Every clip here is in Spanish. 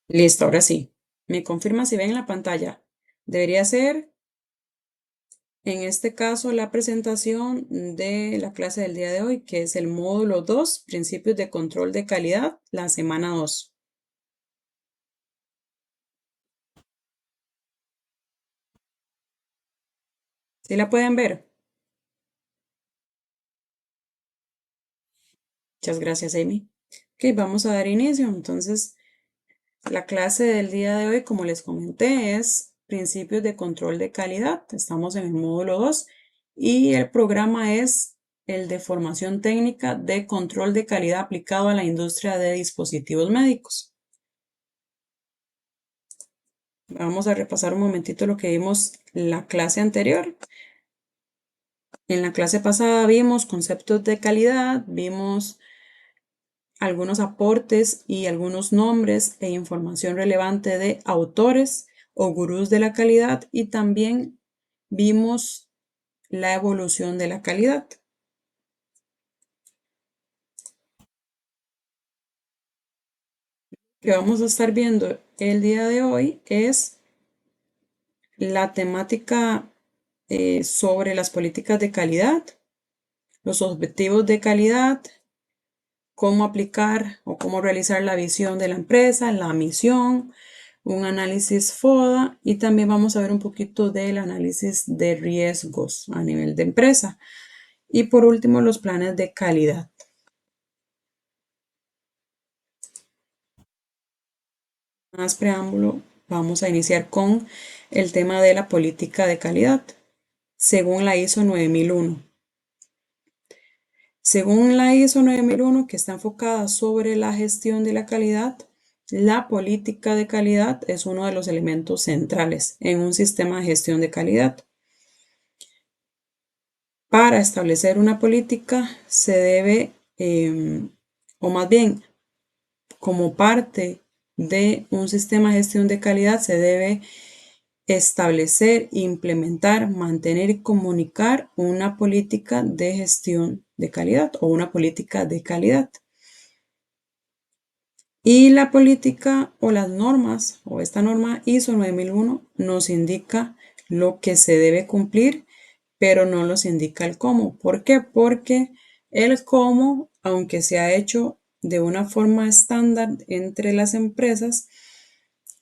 Listo, ahora sí. Me confirma si ven en la pantalla. Debería ser, en este caso, la presentación de la clase del día de hoy, que es el módulo 2, Principios de Control de Calidad, la semana 2. ¿Sí la pueden ver? Muchas gracias, Amy. Ok, vamos a dar inicio. Entonces, la clase del día de hoy, como les comenté, es Principios de Control de Calidad. Estamos en el módulo 2 y el programa es el de formación técnica de control de calidad aplicado a la industria de dispositivos médicos. Vamos a repasar un momentito lo que vimos la clase anterior. En la clase pasada vimos conceptos de calidad, vimos algunos aportes y algunos nombres e información relevante de autores o gurús de la calidad, y también vimos la evolución de la calidad. Lo que vamos a estar viendo el día de hoy es la temática sobre las políticas de calidad, los objetivos de calidad, cómo aplicar o cómo realizar la visión de la empresa, la misión, un análisis FODA, y también vamos a ver un poquito del análisis de riesgos a nivel de empresa. Y por último, los planes de calidad. Más preámbulo, vamos a iniciar con el tema de la política de calidad, según la ISO 9001. Según la ISO 9001, que está enfocada sobre la gestión de la calidad, la política de calidad es uno de los elementos centrales en un sistema de gestión de calidad. Para establecer una política se debe, o más bien, como parte de un sistema de gestión de calidad, se debe establecer, implementar, mantener y comunicar una política de gestión de calidad o una política de calidad. Y la política o las normas o esta norma ISO 9001 nos indica lo que se debe cumplir, pero no nos indica el cómo. ¿Por qué? Porque el cómo, aunque se ha hecho de una forma estándar entre las empresas,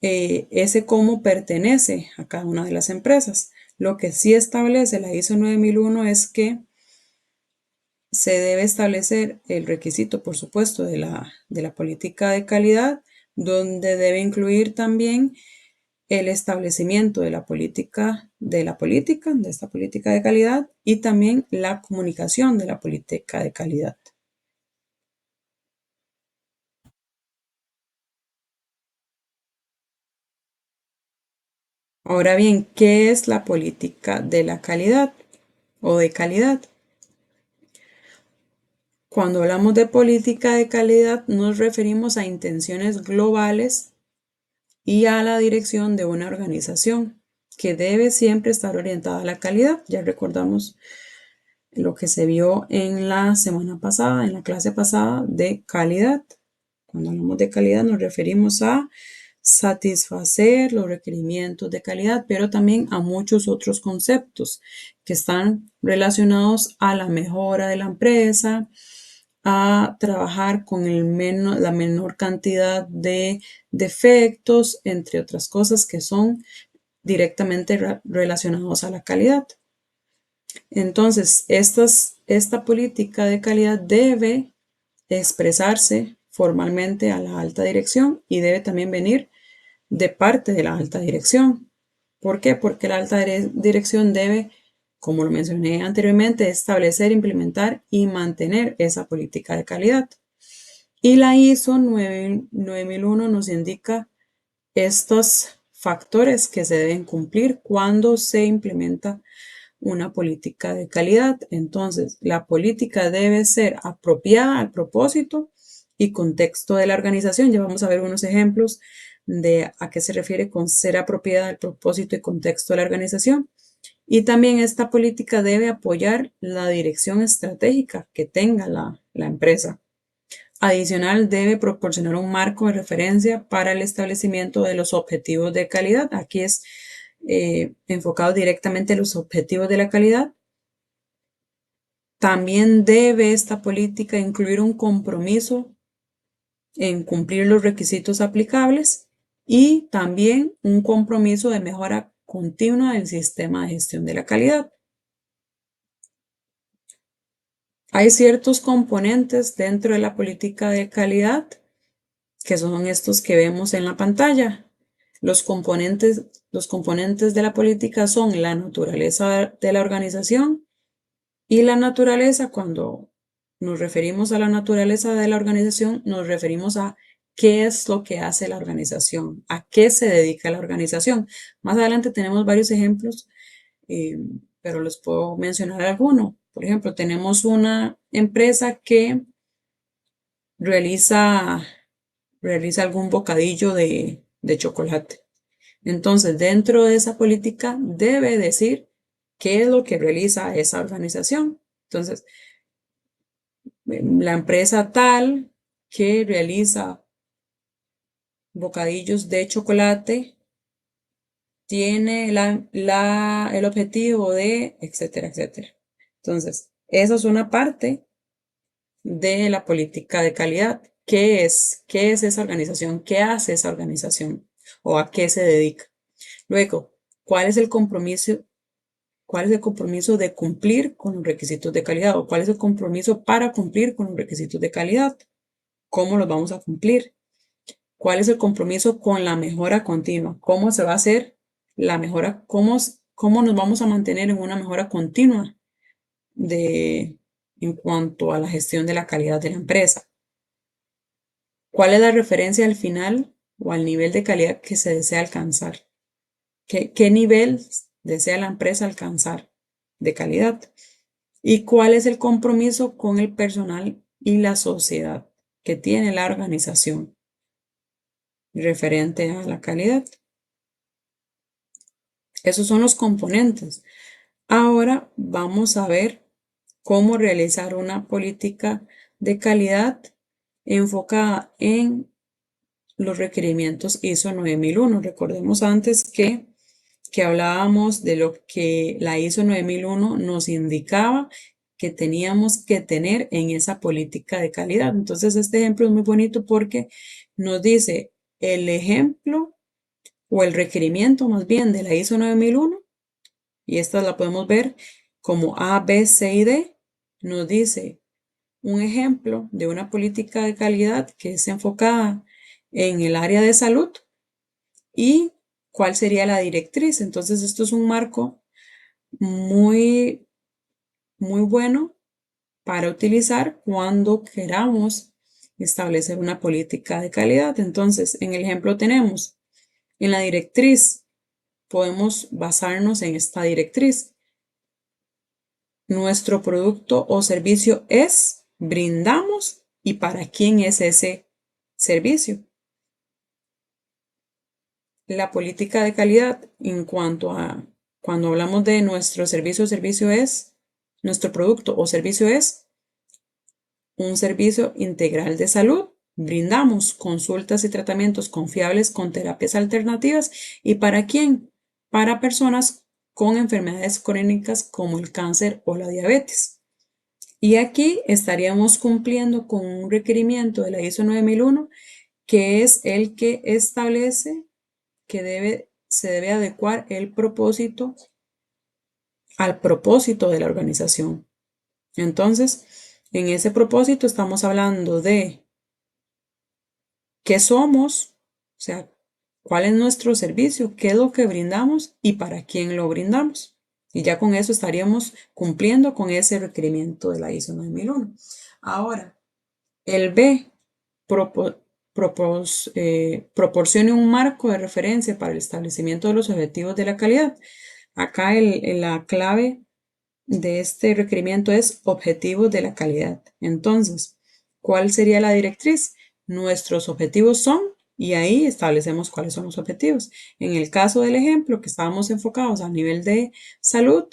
ese cómo pertenece a cada una de las empresas. Lo que sí establece la ISO 9001 es que se debe establecer el requisito, por supuesto, de la política de calidad, donde debe incluir también el establecimiento de esta política de calidad, y también la comunicación de la política de calidad. Ahora bien, ¿qué es la política de la calidad o de calidad? Cuando hablamos de política de calidad, nos referimos a intenciones globales y a la dirección de una organización que debe siempre estar orientada a la calidad. Ya recordamos lo que se vio en la semana pasada, en la clase pasada de calidad. Cuando hablamos de calidad nos referimos a satisfacer los requerimientos de calidad, pero también a muchos otros conceptos que están relacionados a la mejora de la empresa, a trabajar con la menor cantidad de defectos, entre otras cosas que son directamente relacionados a la calidad. Entonces, esta política de calidad debe expresarse formalmente a la alta dirección y debe también venir de parte de la alta dirección. ¿Por qué? Porque la alta dirección debe, como lo mencioné anteriormente, establecer, implementar y mantener esa política de calidad. Y la ISO 9001 nos indica estos factores que se deben cumplir cuando se implementa una política de calidad. Entonces, la política debe ser apropiada al propósito y contexto de la organización. Ya vamos a ver unos ejemplos de a qué se refiere con ser apropiada al propósito y contexto de la organización. Y también esta política debe apoyar la dirección estratégica que tenga la empresa. Adicional, debe proporcionar un marco de referencia para el establecimiento de los objetivos de calidad. Aquí es enfocado directamente en los objetivos de la calidad. También debe esta política incluir un compromiso en cumplir los requisitos aplicables y también un compromiso de mejora continua del sistema de gestión de la calidad. Hay ciertos componentes dentro de la política de calidad que son estos que vemos en la pantalla. Los componentes de la política son la naturaleza de la organización y la naturaleza. Cuando nos referimos a la naturaleza de la organización, nos referimos a qué es lo que hace la organización, a qué se dedica la organización. Más adelante tenemos varios ejemplos, pero les puedo mencionar alguno. Por ejemplo, tenemos una empresa que realiza algún bocadillo de chocolate. Entonces, dentro de esa política debe decir qué es lo que realiza esa organización. Entonces, la empresa tal que realiza bocadillos de chocolate tiene el objetivo de, etcétera, etcétera. Entonces, esa es una parte de la política de calidad. ¿Qué es esa organización? ¿Qué hace esa organización? ¿O a qué se dedica? Luego, ¿cuál es el compromiso? ¿Cuál es el compromiso de cumplir con los requisitos de calidad? ¿O cuál es el compromiso para cumplir con los requisitos de calidad? ¿Cómo los vamos a cumplir? ¿Cuál es el compromiso con la mejora continua? ¿Cómo se va a hacer la mejora? ¿Cómo nos vamos a mantener en una mejora continua en cuanto a la gestión de la calidad de la empresa? ¿Cuál es la referencia al final o al nivel de calidad que se desea alcanzar? ¿Qué nivel desea la empresa alcanzar de calidad? ¿Y cuál es el compromiso con el personal y la sociedad que tiene la organización referente a la calidad? Esos son los componentes. Ahora vamos a ver cómo realizar una política de calidad enfocada en los requerimientos ISO 9001. Recordemos antes que hablábamos de lo que la ISO 9001 nos indicaba que teníamos que tener en esa política de calidad. Entonces, este ejemplo es muy bonito porque nos dice el ejemplo o el requerimiento más bien de la ISO 9001, y esta la podemos ver como A, B, C y D. Nos dice un ejemplo de una política de calidad que es enfocada en el área de salud y cuál sería la directriz. Entonces, esto es un marco muy, muy bueno para utilizar cuando queramos establecer una política de calidad. Entonces, en el ejemplo tenemos en la directriz, podemos basarnos en esta directriz. Nuestro producto o servicio es, brindamos y para quién es ese servicio. La política de calidad en cuanto a cuando hablamos de nuestro servicio es, nuestro producto o servicio es un servicio integral de salud. Brindamos consultas y tratamientos confiables con terapias alternativas. ¿Y para quién? Para personas con enfermedades crónicas como el cáncer o la diabetes. Y aquí estaríamos cumpliendo con un requerimiento de la ISO 9001, que es el que establece que se debe adecuar el propósito al propósito de la organización. Entonces, en ese propósito estamos hablando de qué somos, o sea, cuál es nuestro servicio, qué es lo que brindamos y para quién lo brindamos. Y ya con eso estaríamos cumpliendo con ese requerimiento de la ISO 9001. Ahora, el B proporcione un marco de referencia para el establecimiento de los objetivos de la calidad. Acá la clave de este requerimiento es objetivos de la calidad. Entonces, ¿cuál sería la directriz? Nuestros objetivos son, y ahí establecemos cuáles son los objetivos. En el caso del ejemplo que estábamos enfocados a nivel de salud,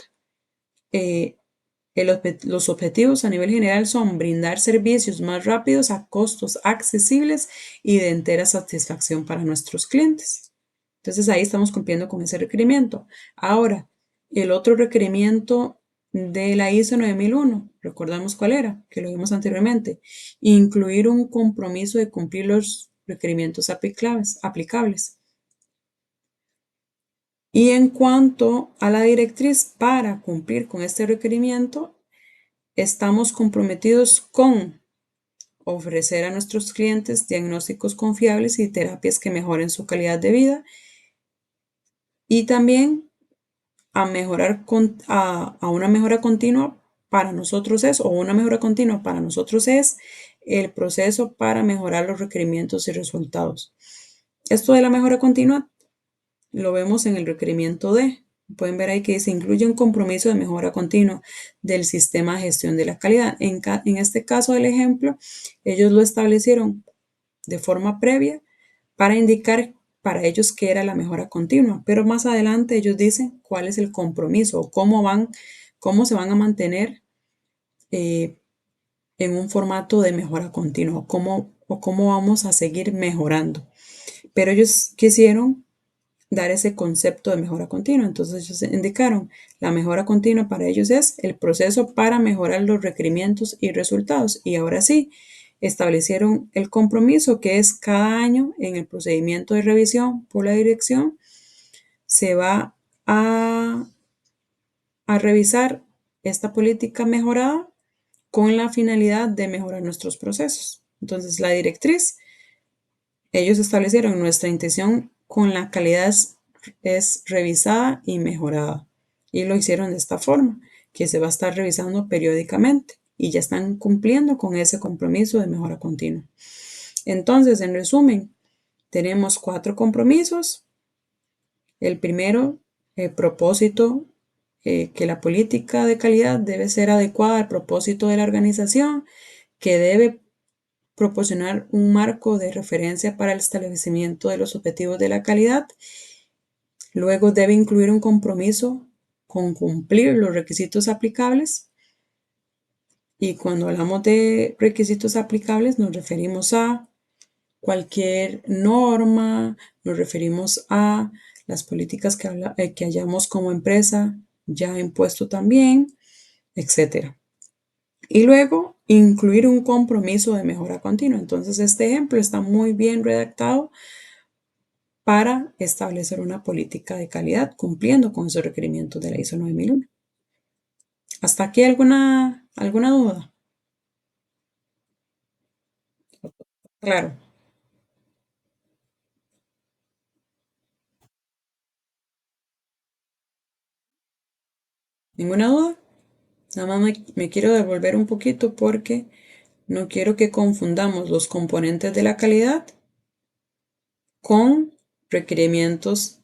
Los objetivos a nivel general son brindar servicios más rápidos a costos accesibles y de entera satisfacción para nuestros clientes. Entonces ahí estamos cumpliendo con ese requerimiento. Ahora, el otro requerimiento de la ISO 9001, recordamos cuál era, que lo vimos anteriormente, incluir un compromiso de cumplir los requerimientos aplicables. Y en cuanto a la directriz para cumplir con este requerimiento, estamos comprometidos con ofrecer a nuestros clientes diagnósticos confiables y terapias que mejoren su calidad de vida y también a mejorar a una mejora continua para nosotros o una mejora continua para nosotros es el proceso para mejorar los requerimientos y resultados. Esto de la mejora continua lo vemos en el requerimiento D. Pueden ver ahí que se incluye un compromiso de mejora continua del sistema de gestión de la calidad. En este caso del ejemplo, ellos lo establecieron de forma previa para indicar para ellos qué era la mejora continua, pero más adelante ellos dicen cuál es el compromiso o cómo se van a mantener en un formato de mejora continua, cómo vamos a seguir mejorando. Pero ellos quisieron dar ese concepto de mejora continua. Entonces ellos indicaron, la mejora continua para ellos es el proceso para mejorar los requerimientos y resultados. Y ahora sí, establecieron el compromiso que es cada año en el procedimiento de revisión por la dirección se va a revisar esta política mejorada con la finalidad de mejorar nuestros procesos. Entonces la directriz, ellos establecieron nuestra intención con la calidad es revisada y mejorada. Y lo hicieron de esta forma, que se va a estar revisando periódicamente y ya están cumpliendo con ese compromiso de mejora continua. Entonces, en resumen, tenemos 4 compromisos. El primero, el propósito, que la política de calidad debe ser adecuada al propósito de la organización, que debe proporcionar un marco de referencia para el establecimiento de los objetivos de la calidad. Luego debe incluir un compromiso con cumplir los requisitos aplicables. Y cuando hablamos de requisitos aplicables nos referimos a cualquier norma, nos referimos a las políticas que hayamos como empresa ya impuesto también, etc. Y luego incluir un compromiso de mejora continua. Entonces este ejemplo está muy bien redactado para establecer una política de calidad cumpliendo con esos requerimientos de la ISO 9001. ¿Hasta aquí alguna duda? Claro. ¿Ninguna duda? Nada más me quiero devolver un poquito porque no quiero que confundamos los componentes de la calidad con requerimientos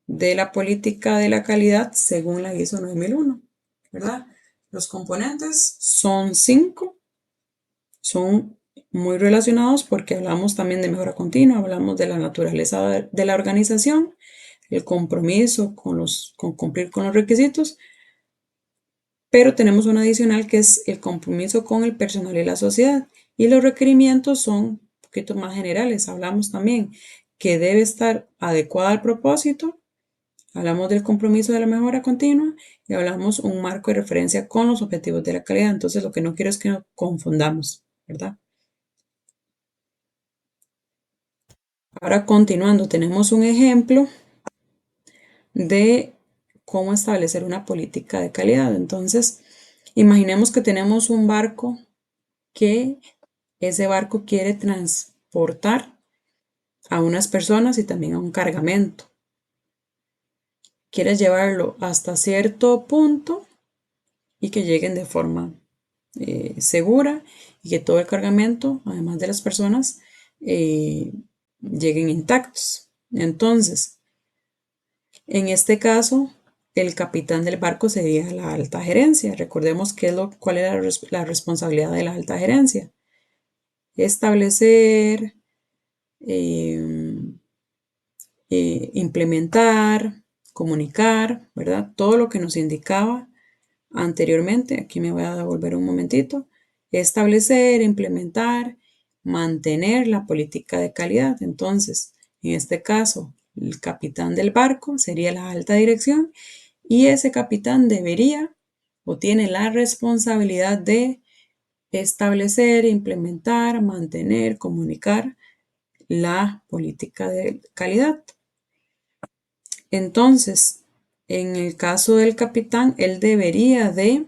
de la política de la calidad según la ISO 9001, ¿verdad? Los componentes son 5, son muy relacionados porque hablamos también de mejora continua, hablamos de la naturaleza de la organización, el compromiso con cumplir con los requisitos, pero tenemos un adicional que es el compromiso con el personal y la sociedad. Y los requerimientos son un poquito más generales. Hablamos también que debe estar adecuada al propósito. Hablamos del compromiso de la mejora continua y hablamos un marco de referencia con los objetivos de la calidad. Entonces, lo que no quiero es que nos confundamos, ¿verdad? Ahora, continuando, tenemos un ejemplo de cómo establecer una política de calidad. Entonces, imaginemos que tenemos un barco que ese barco quiere transportar a unas personas y también a un cargamento. Quiere llevarlo hasta cierto punto y que lleguen de forma segura y que todo el cargamento, además de las personas, lleguen intactos. Entonces, en este caso, el capitán del barco sería la alta gerencia. Recordemos cuál era la responsabilidad de la alta gerencia. Establecer, implementar, comunicar, ¿verdad? Todo lo que nos indicaba anteriormente, aquí me voy a devolver un momentito, establecer, implementar, mantener la política de calidad. Entonces, en este caso, el capitán del barco sería la alta dirección y ese capitán debería o tiene la responsabilidad de establecer, implementar, mantener, comunicar la política de calidad. Entonces, en el caso del capitán, él debería de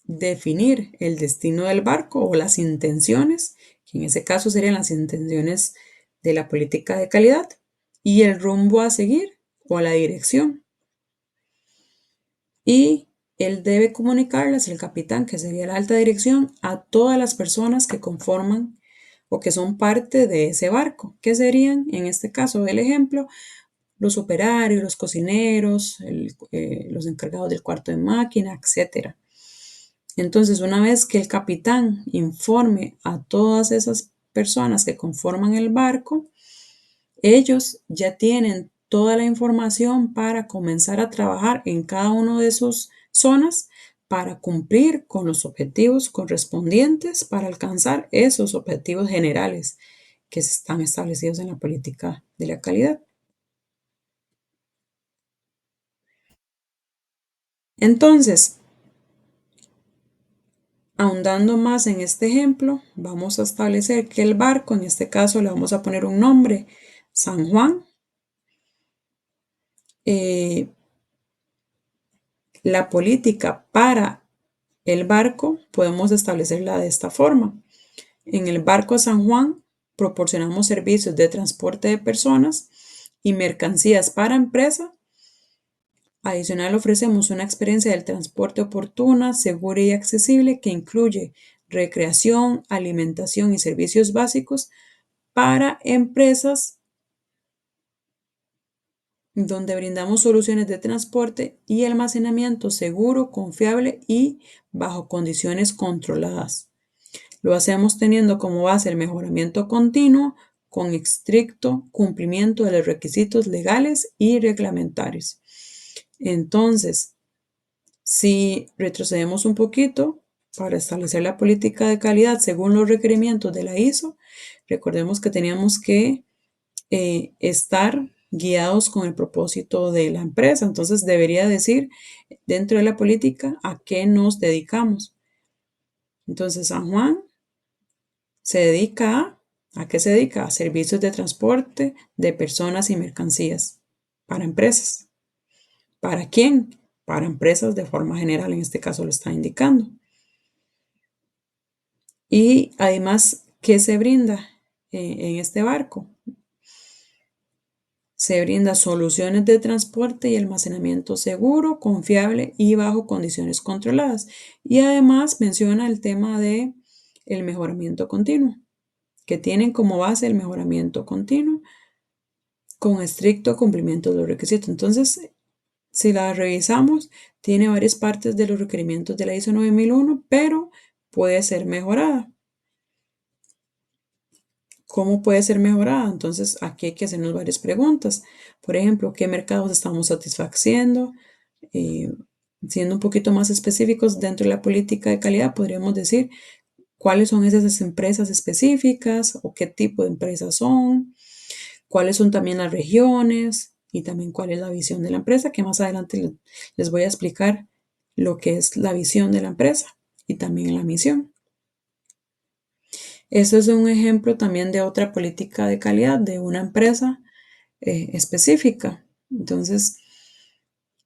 definir el destino del barco o las intenciones, que en ese caso serían las intenciones de la política de calidad, y el rumbo a seguir o la dirección. Y él debe comunicarles, el capitán, que sería la alta dirección, a todas las personas que conforman o que son parte de ese barco, que serían, en este caso del ejemplo, los operarios, los cocineros, los encargados del cuarto de máquina, etc. Entonces, una vez que el capitán informe a todas esas personas que conforman el barco, ellos ya tienen toda la información para comenzar a trabajar en cada una de sus zonas para cumplir con los objetivos correspondientes para alcanzar esos objetivos generales que están establecidos en la política de la calidad. Entonces, ahondando más en este ejemplo, vamos a establecer que el barco, en este caso le vamos a poner un nombre, San Juan. La política para el barco podemos establecerla de esta forma. En el barco San Juan proporcionamos servicios de transporte de personas y mercancías para empresa. Adicional, ofrecemos una experiencia del transporte oportuna, segura y accesible que incluye recreación, alimentación y servicios básicos para empresas donde brindamos soluciones de transporte y almacenamiento seguro, confiable y bajo condiciones controladas. Lo hacemos teniendo como base el mejoramiento continuo con estricto cumplimiento de los requisitos legales y reglamentarios. Entonces, si retrocedemos un poquito para establecer la política de calidad según los requerimientos de la ISO, recordemos que teníamos que estar guiados con el propósito de la empresa. Entonces debería decir dentro de la política a qué nos dedicamos. Entonces San Juan se dedica ¿a qué se dedica? A servicios de transporte de personas y mercancías para empresas. ¿Para quién? Para empresas de forma general, en este caso lo está indicando. Y además, ¿qué se brinda en este barco? Se brinda soluciones de transporte y almacenamiento seguro, confiable y bajo condiciones controladas. Y además menciona el tema de el mejoramiento continuo, que tienen como base el mejoramiento continuo con estricto cumplimiento de los requisitos. Entonces, si la revisamos, tiene varias partes de los requerimientos de la ISO 9001, pero puede ser mejorada. ¿Cómo puede ser mejorada? Entonces, aquí hay que hacernos varias preguntas. Por ejemplo, ¿qué mercados estamos satisfaciendo? Siendo un poquito más específicos dentro de la política de calidad, podríamos decir cuáles son esas empresas específicas o qué tipo de empresas son, cuáles son también las regiones y también cuál es la visión de la empresa, que más adelante les voy a explicar lo que es la visión de la empresa y también la misión. Eso es un ejemplo también de otra política de calidad de una empresa específica. Entonces,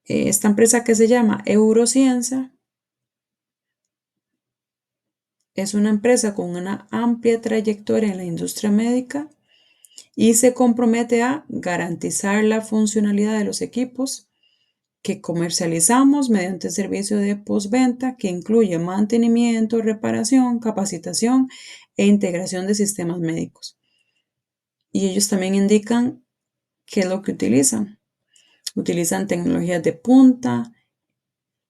esta empresa que se llama Eurociencia es una empresa con una amplia trayectoria en la industria médica y se compromete a garantizar la funcionalidad de los equipos que comercializamos mediante servicio de postventa que incluye mantenimiento, reparación, capacitación e integración de sistemas médicos. Y ellos también indican qué es lo que utilizan. Utilizan tecnologías de punta,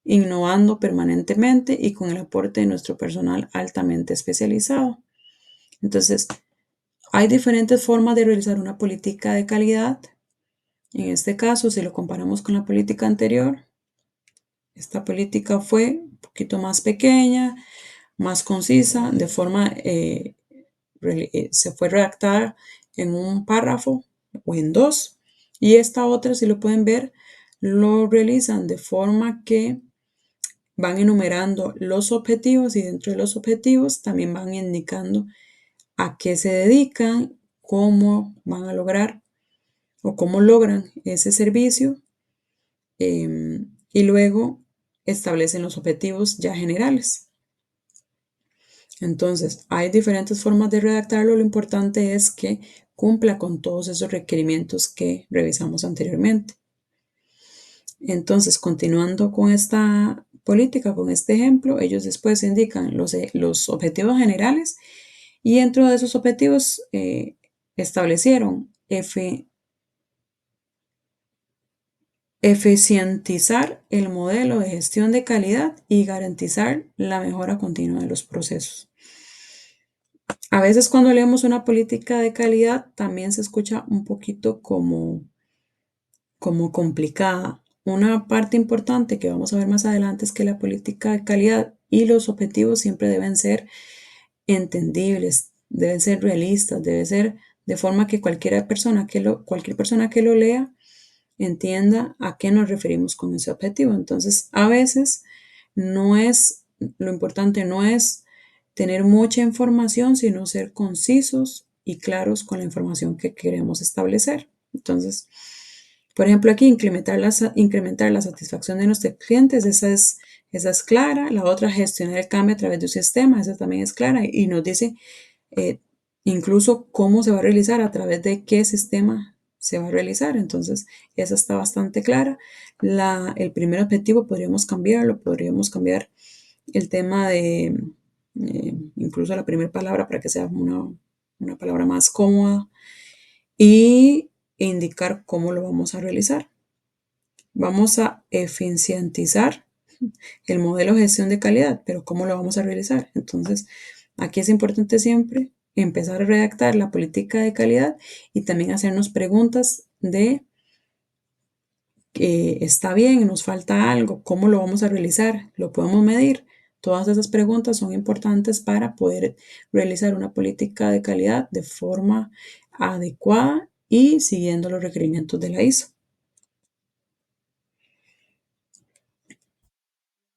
innovando permanentemente y con el aporte de nuestro personal altamente especializado. Entonces, hay diferentes formas de realizar una política de calidad. En este caso, si lo comparamos con la política anterior, Esta política fue un poquito más pequeña, más concisa, de forma, se fue redactada en un párrafo o en dos, y esta otra, si lo pueden ver, lo realizan de forma que van enumerando los objetivos y dentro de los objetivos también van indicando a qué se dedican, cómo van a lograr o cómo logran ese servicio, y luego establecen los objetivos ya generales. Entonces, hay diferentes formas de redactarlo. Lo importante es que cumpla con todos esos requerimientos que revisamos anteriormente. Entonces, continuando con esta política, con este ejemplo, ellos después indican los objetivos generales y dentro de esos objetivos establecieron eficientizar el modelo de gestión de calidad y garantizar la mejora continua de los procesos. A veces cuando leemos una política de calidad también se escucha un poquito como complicada. Una parte importante que vamos a ver más adelante es que la política de calidad y los objetivos siempre deben ser entendibles, deben ser realistas, debe ser de forma que cualquier persona que lo lea entienda a qué nos referimos con ese objetivo. Entonces, a veces lo importante no es tener mucha información, sino ser concisos y claros con la información que queremos establecer. Entonces, por ejemplo, aquí incrementar la satisfacción de nuestros clientes, esa es clara. La otra, gestionar el cambio a través de un sistema, esa también es clara y nos dice eh, incluso cómo se va a realizar, a través de qué sistema se va a realizar. Entonces, esa está bastante clara. El primer objetivo podríamos cambiar el tema de incluso la primera palabra para que sea una palabra más cómoda y indicar cómo lo vamos a realizar. Vamos a eficientizar el modelo de gestión de calidad, pero ¿cómo lo vamos a realizar? Entonces, aquí es importante siempre empezar a redactar la política de calidad y también hacernos preguntas de está bien, nos falta algo, ¿cómo lo vamos a realizar? ¿Lo podemos medir? Todas esas preguntas son importantes para poder realizar una política de calidad de forma adecuada y siguiendo los requerimientos de la ISO.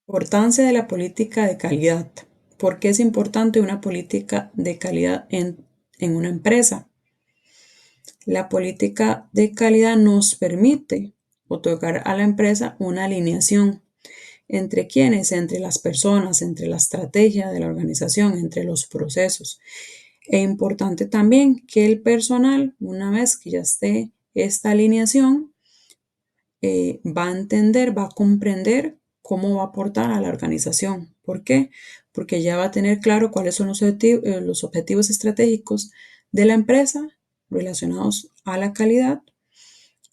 Importancia de la política de calidad. ¿Por qué es importante una política de calidad en una empresa? La política de calidad nos permite otorgar a la empresa una alineación entre quienes, entre las personas, entre la estrategia de la organización, entre los procesos. Es importante también que el personal, una vez que ya esté esta alineación, va a entender, va a comprender cómo va a aportar a la organización. ¿Por qué? Porque ya va a tener claro cuáles son los objetivos estratégicos de la empresa relacionados a la calidad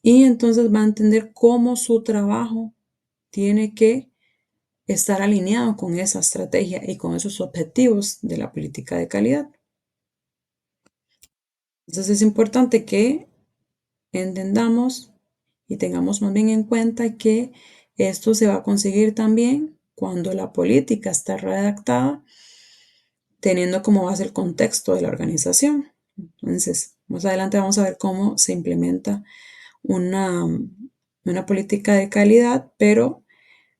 y entonces va a entender cómo su trabajo tiene que estar alineado con esa estrategia y con esos objetivos de la política de calidad. Entonces es importante que entendamos y tengamos más bien en cuenta que esto se va a conseguir también cuando la política está redactada teniendo como base el contexto de la organización. Entonces, más adelante vamos a ver cómo se implementa una política de calidad, pero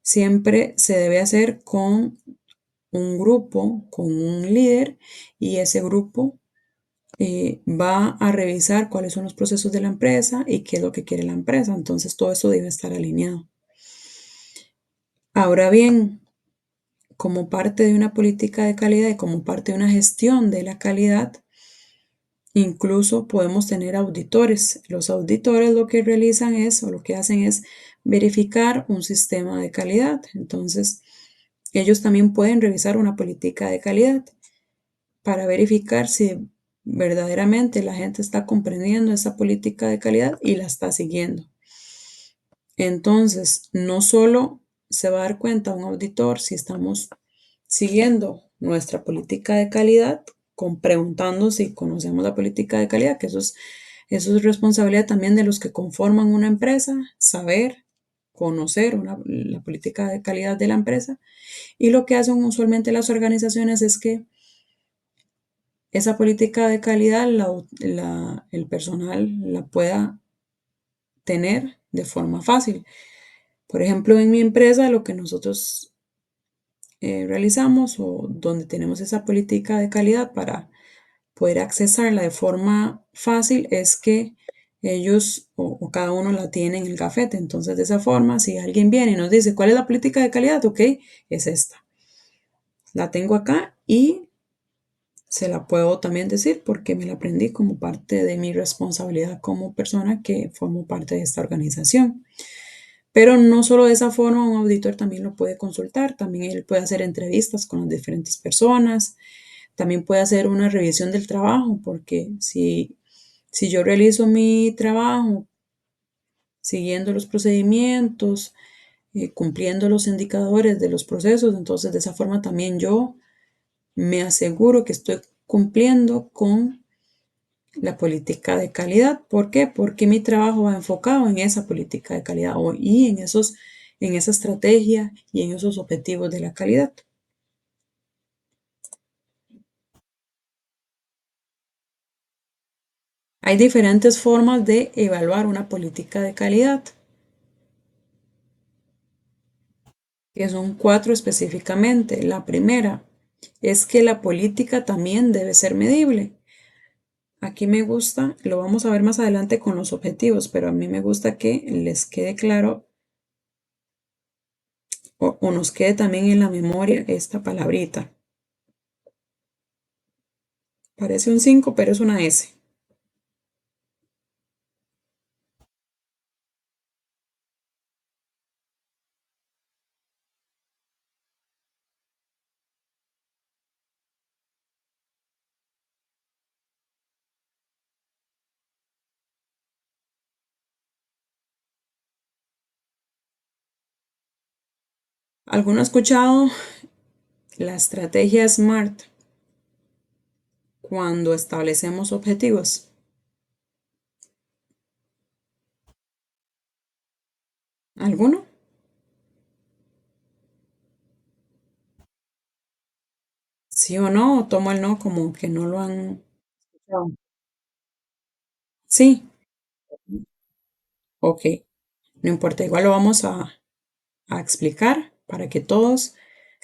siempre se debe hacer con un grupo, con un líder, y ese grupo va a revisar cuáles son los procesos de la empresa y qué es lo que quiere la empresa. Entonces, todo eso debe estar alineado. Ahora bien, como parte de una política de calidad y como parte de una gestión de la calidad, incluso podemos tener auditores. Los auditores lo que realizan es, o lo que hacen es verificar un sistema de calidad. Entonces, ellos también pueden revisar una política de calidad para verificar si verdaderamente la gente está comprendiendo esa política de calidad y la está siguiendo. Entonces, no solo se va a dar cuenta un auditor si estamos siguiendo nuestra política de calidad, preguntando si conocemos la política de calidad, que eso es responsabilidad también de los que conforman una empresa, saber conocer la política de calidad de la empresa y lo que hacen usualmente las organizaciones es que esa política de calidad el personal la pueda tener de forma fácil. Por ejemplo, en mi empresa lo que nosotros realizamos o donde tenemos esa política de calidad para poder accesarla de forma fácil es que ellos o cada uno la tiene en el gafete. Entonces, de esa forma, si alguien viene y nos dice, ¿cuál es la política de calidad? Ok, es esta. La tengo acá y se la puedo también decir porque me la aprendí como parte de mi responsabilidad como persona que formo parte de esta organización. Pero no solo de esa forma, un auditor también lo puede consultar, también él puede hacer entrevistas con las diferentes personas, también puede hacer una revisión del trabajo, porque si yo realizo mi trabajo siguiendo los procedimientos, cumpliendo los indicadores de los procesos, entonces de esa forma también yo me aseguro que estoy cumpliendo con la política de calidad. ¿Por qué? Porque mi trabajo va enfocado en esa política de calidad y en esa estrategia y en esos objetivos de la calidad. Hay diferentes formas de evaluar una política de calidad, que son cuatro específicamente. La primera es que la política también debe ser medible. Aquí me gusta, lo vamos a ver más adelante con los objetivos, pero a mí me gusta que les quede claro o nos quede también en la memoria esta palabrita. Parece un 5, pero es una S. ¿Alguno ha escuchado la estrategia SMART cuando establecemos objetivos? ¿Alguno? ¿Sí o no? O tomo el no como que no lo han escuchado. Sí, ok, no importa, igual lo vamos a explicar para que todos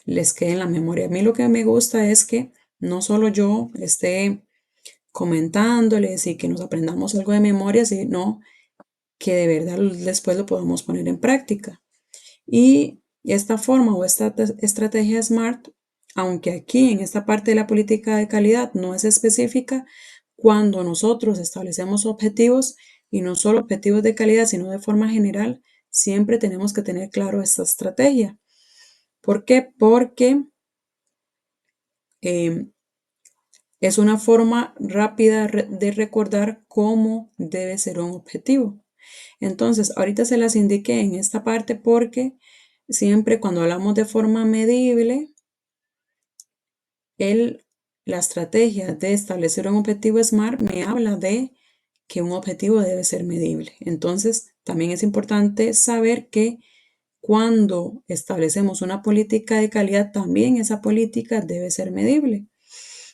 les quede en la memoria. A mí lo que me gusta es que no solo yo esté comentándoles y que nos aprendamos algo de memoria, sino que de verdad después lo podamos poner en práctica. Y esta forma o esta estrategia SMART, aunque aquí en esta parte de la política de calidad no es específica, cuando nosotros establecemos objetivos y no solo objetivos de calidad, sino de forma general, siempre tenemos que tener claro esta estrategia. ¿Por qué? Porque eh, es una forma rápida de recordar cómo debe ser un objetivo. Entonces, ahorita se las indiqué en esta parte porque siempre cuando hablamos de forma medible, el, la estrategia de establecer un objetivo SMART me habla de que un objetivo debe ser medible. Entonces, también es importante saber que cuando establecemos una política de calidad, también esa política debe ser medible.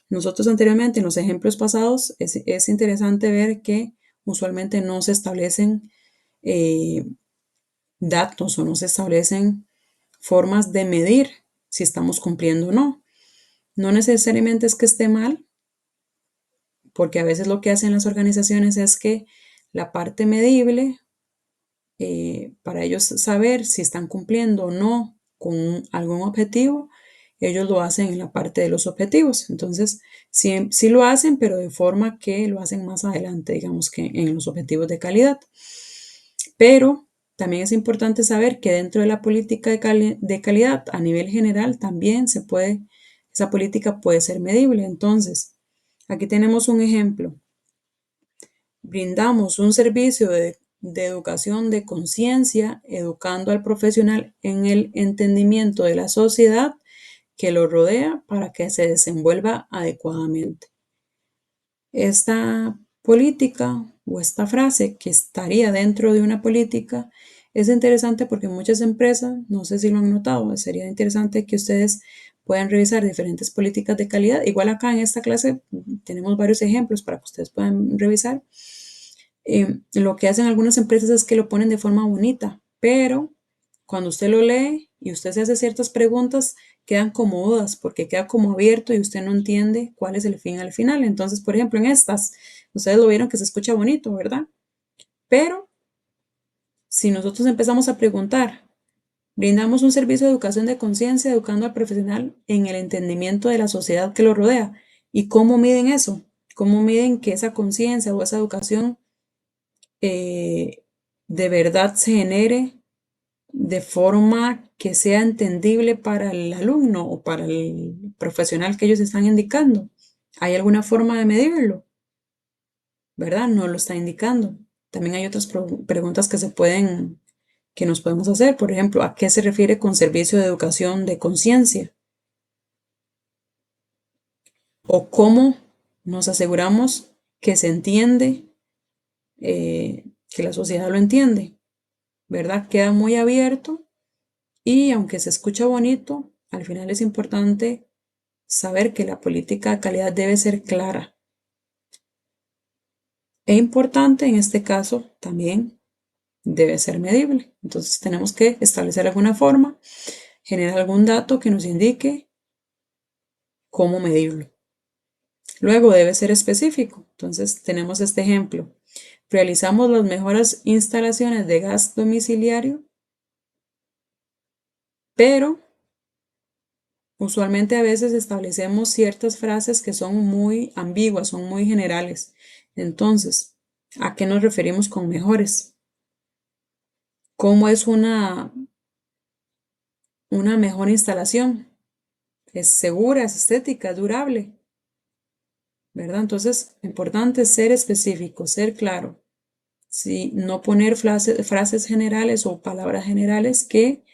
Nosotros anteriormente, en los ejemplos pasados, es interesante ver que usualmente no se establecen eh, datos o no se establecen formas de medir si estamos cumpliendo o no. No necesariamente es que esté mal, porque a veces lo que hacen las organizaciones es que la parte medible, para ellos saber si están cumpliendo o no con algún objetivo, ellos lo hacen en la parte de los objetivos. Entonces, sí, sí lo hacen, pero de forma que lo hacen más adelante, digamos que en los objetivos de calidad. Pero también es importante saber que dentro de la política de calidad a nivel general también esa política puede ser medible. Entonces, aquí tenemos un ejemplo. Brindamos un servicio de educación de conciencia, educando al profesional en el entendimiento de la sociedad que lo rodea para que se desenvuelva adecuadamente. Esta política o esta frase que estaría dentro de una política Es interesante porque muchas empresas, no sé si lo han notado, sería interesante que ustedes puedan revisar diferentes políticas de calidad. Igual acá en esta clase tenemos varios ejemplos para que ustedes puedan revisar. Lo que hacen algunas empresas es que lo ponen de forma bonita, pero cuando usted lo lee y usted se hace ciertas preguntas, quedan como dudas porque queda como abierto y usted no entiende cuál es el fin al final. Entonces, por ejemplo, en estas, ustedes lo vieron que se escucha bonito, ¿verdad? Pero si nosotros empezamos a preguntar, brindamos un servicio de educación de conciencia, educando al profesional en el entendimiento de la sociedad que lo rodea. ¿Y cómo miden eso? ¿Cómo miden que esa conciencia o esa educación de verdad se genere de forma que sea entendible para el alumno o para el profesional que ellos están indicando? ¿Hay alguna forma de medirlo? ¿Verdad? No lo está indicando. También hay otras preguntas que nos podemos hacer. Por ejemplo, ¿a qué se refiere con servicio de educación de conciencia? ¿O cómo nos aseguramos que se entiende, que la sociedad lo entiende? ¿Verdad? Queda muy abierto y aunque se escucha bonito, al final es importante saber que la política de calidad debe ser clara. E importante en este caso también debe ser medible. Entonces tenemos que establecer alguna forma, generar algún dato que nos indique cómo medirlo. Luego debe ser específico. Entonces tenemos este ejemplo. Realizamos las mejores instalaciones de gas domiciliario, pero usualmente a veces establecemos ciertas frases que son muy ambiguas, son muy generales. Entonces, ¿a qué nos referimos con mejores? ¿Cómo es una mejor instalación? ¿Es segura, es estética, es durable? ¿Verdad? Entonces, importante ser específico, ser claro. ¿Sí? No poner frases generales o palabras generales que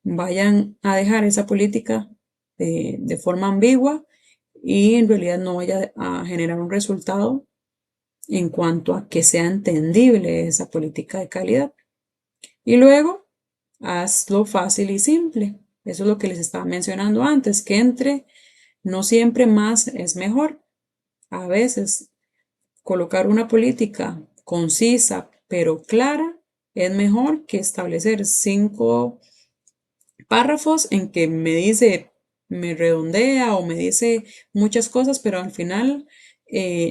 vayan a dejar esa política de forma ambigua y en realidad no vaya a generar un resultado en cuanto a que sea entendible esa política de calidad. Y luego, hazlo fácil y simple. Eso es lo que les estaba mencionando antes, que entre no siempre más es mejor. A veces colocar una política concisa pero clara es mejor que establecer 5 párrafos en que me redondea o me dice muchas cosas, pero al final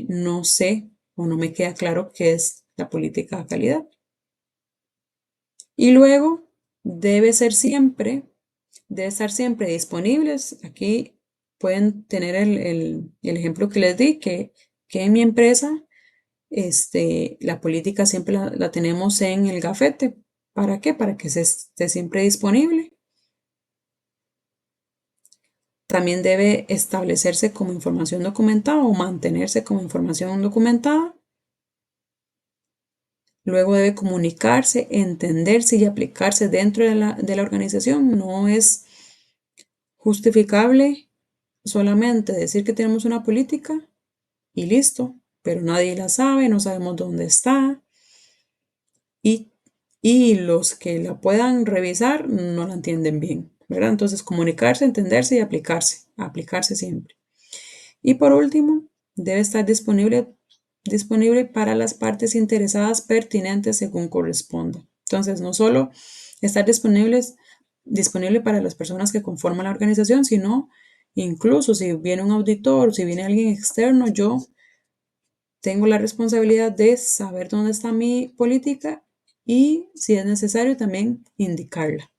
no sé o no me queda claro qué es la política de calidad. Y luego debe estar siempre disponibles. Aquí pueden tener el ejemplo que les di, que en mi empresa la política siempre la tenemos en el gafete. ¿Para qué? Para que se esté siempre disponible. También debe establecerse como información documentada o mantenerse como información documentada. Luego debe comunicarse, entenderse y aplicarse dentro de la organización. No es justificable solamente decir que tenemos una política y listo, pero nadie la sabe, no sabemos dónde está y, y los que la puedan revisar no la entienden bien, ¿verdad? Entonces comunicarse, entenderse y aplicarse siempre. Y por último, debe estar disponible para las partes interesadas pertinentes según corresponda. Entonces, no solo estar disponible para las personas que conforman la organización, sino incluso si viene un auditor, si viene alguien externo, yo tengo la responsabilidad de saber dónde está mi política y, si es necesario, también indicarla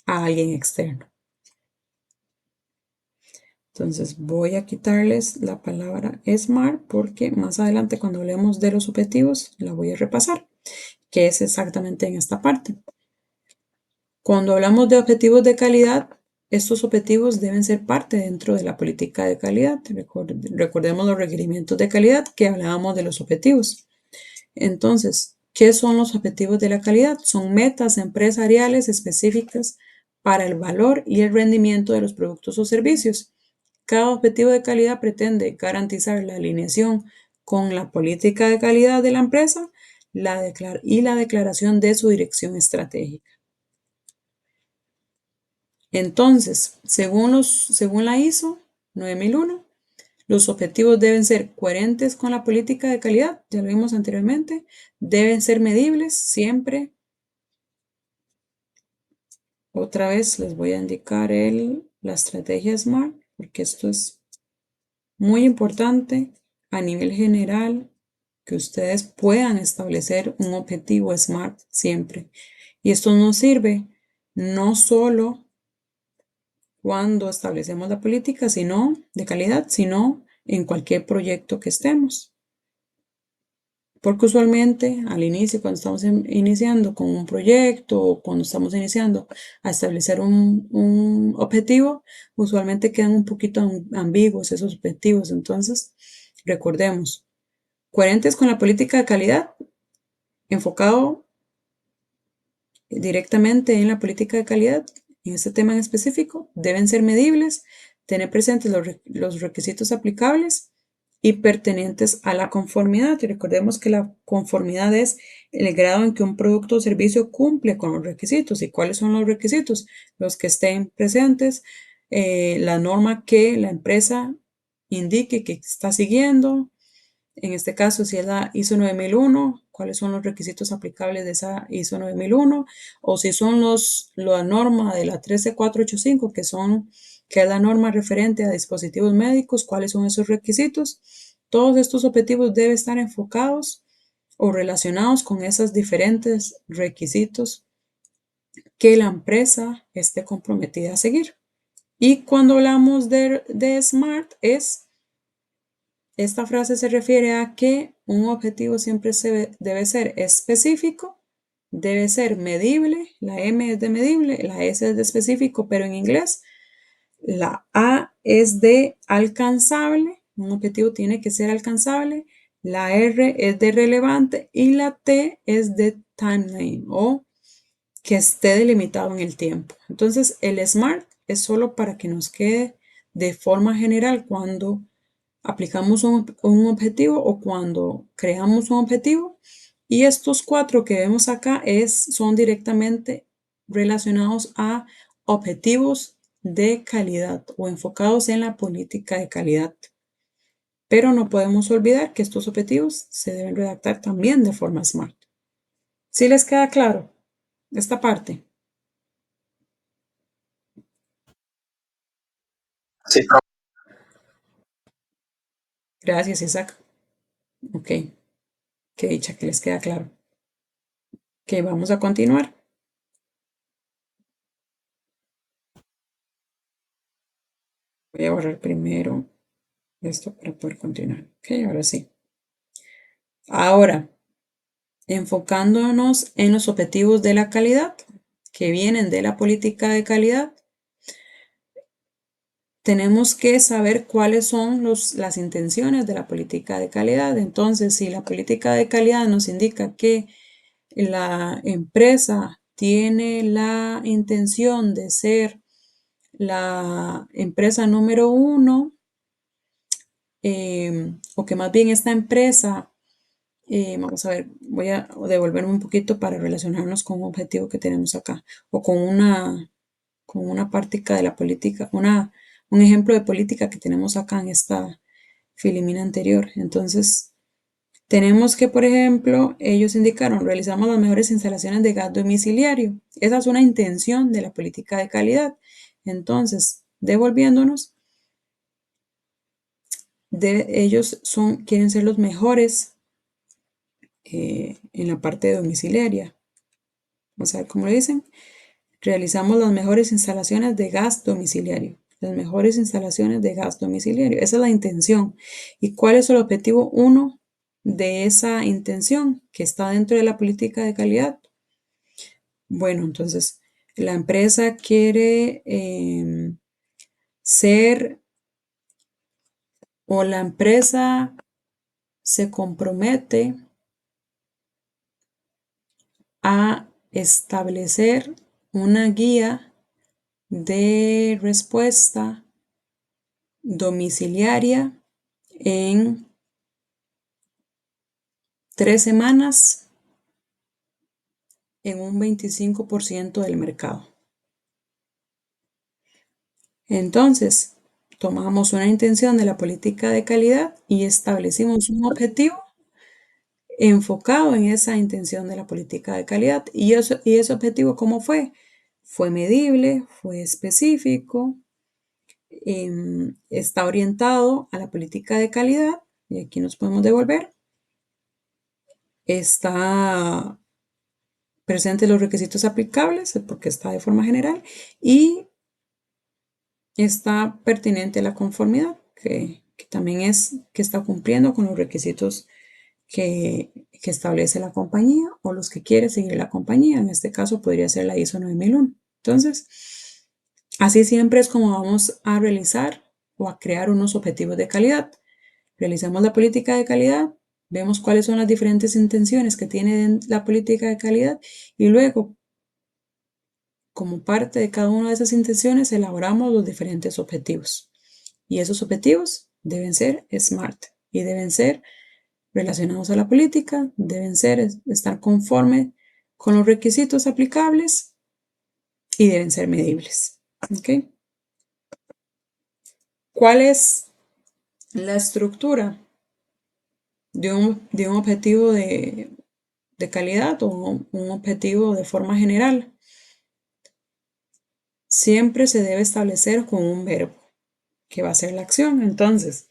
a alguien externo. Entonces voy a quitarles la palabra SMART porque más adelante cuando hablemos de los objetivos la voy a repasar, que es exactamente en esta parte. Cuando hablamos de objetivos de calidad, estos objetivos deben ser parte dentro de la política de calidad. Recordemos los requerimientos de calidad que hablábamos de los objetivos. Entonces, ¿qué son los objetivos de la calidad? Son metas empresariales específicas para el valor y el rendimiento de los productos o servicios. Cada objetivo de calidad pretende garantizar la alineación con la política de calidad de la empresa, y la declaración de su dirección estratégica. Entonces, según la ISO 9001, los objetivos deben ser coherentes con la política de calidad, ya lo vimos anteriormente, deben ser medibles siempre. Otra vez les voy a indicar la estrategia SMART, porque esto es muy importante a nivel general, que ustedes puedan establecer un objetivo SMART siempre. Y esto nos sirve no solo cuando establecemos la política de calidad, sino en cualquier proyecto que estemos. Porque usualmente al inicio, cuando estamos iniciando con un proyecto o cuando estamos iniciando a establecer un objetivo, usualmente quedan un poquito ambiguos esos objetivos. Entonces, recordemos, coherentes con la política de calidad, enfocado directamente en la política de calidad, en este tema en específico, deben ser medibles, tener presentes los requisitos aplicables y pertenentes a la conformidad. Y recordemos que la conformidad es el grado en que un producto o servicio cumple con los requisitos. ¿Y cuáles son los requisitos? Los que estén presentes, la norma que la empresa indique que está siguiendo. En este caso, si es la ISO 9001, cuáles son los requisitos aplicables de esa ISO 9001, o si son la norma de la 13485, que es la norma referente a dispositivos médicos, cuáles son esos requisitos. Todos estos objetivos deben estar enfocados o relacionados con esos diferentes requisitos que la empresa esté comprometida a seguir. Y cuando hablamos de SMART, esta frase se refiere a que un objetivo siempre debe ser específico, debe ser medible, la M es de medible, la S es de específico, pero en inglés, la A es de alcanzable, un objetivo tiene que ser alcanzable, la R es de relevante y la T es de timeline o que esté delimitado en el tiempo. Entonces, el SMART es solo para que nos quede de forma general cuando aplicamos un objetivo o cuando creamos un objetivo. Y estos cuatro que vemos acá son directamente relacionados a objetivos de calidad o enfocados en la política de calidad. Pero no podemos olvidar que estos objetivos se deben redactar también de forma SMART. ¿Sí les queda claro esta parte? Sí, Gracias, Isaac. Ok, qué dicha que les queda claro. Ok, vamos a continuar. Voy a borrar primero esto para poder continuar. Ok, ahora sí. Ahora, enfocándonos en los objetivos de la calidad que vienen de la política de calidad, tenemos que saber cuáles son las intenciones de la política de calidad. Entonces, si la política de calidad nos indica que la empresa tiene la intención de ser la empresa número 1, o que más bien esta empresa, vamos a ver, voy a devolverme un poquito para relacionarnos con un objetivo que tenemos acá, o con una práctica de la política, un ejemplo de política que tenemos acá en esta filimina anterior. Entonces, tenemos que, por ejemplo, ellos indicaron, realizamos las mejores instalaciones de gas domiciliario. Esa es una intención de la política de calidad. Entonces, devolviéndonos, ellos quieren ser los mejores en la parte domiciliaria. O sea, como le dicen, realizamos las mejores instalaciones de gas domiciliario. Las mejores instalaciones de gas domiciliario. Esa es la intención. ¿Y cuál es el objetivo 1 de esa intención que está dentro de la política de calidad? Bueno, entonces la empresa quiere ser, o la empresa se compromete a establecer una guía de respuesta domiciliaria en 3 semanas en un 25% del mercado. Entonces, tomamos una intención de la política de calidad y establecimos un objetivo enfocado en esa intención de la política de calidad. ¿Y ese objetivo cómo fue? Fue medible, fue específico, está orientado a la política de calidad, y aquí nos podemos devolver, está presente los requisitos aplicables, porque está de forma general, y está pertinente la conformidad, que también es que está cumpliendo con los requisitos que establece la compañía o los que quiere seguir la compañía. En este caso podría ser la ISO 9001. Entonces, así siempre es como vamos a realizar o a crear unos objetivos de calidad. Realizamos la política de calidad, vemos cuáles son las diferentes intenciones que tiene la política de calidad y luego, como parte de cada una de esas intenciones, elaboramos los diferentes objetivos. Y esos objetivos deben ser SMART y deben ser relacionados a la política, deben estar conforme con los requisitos aplicables y deben ser medibles. ¿Okay? ¿Cuál es la estructura de un objetivo de calidad o un objetivo de forma general? Siempre se debe establecer con un verbo, que va a ser la acción. Entonces,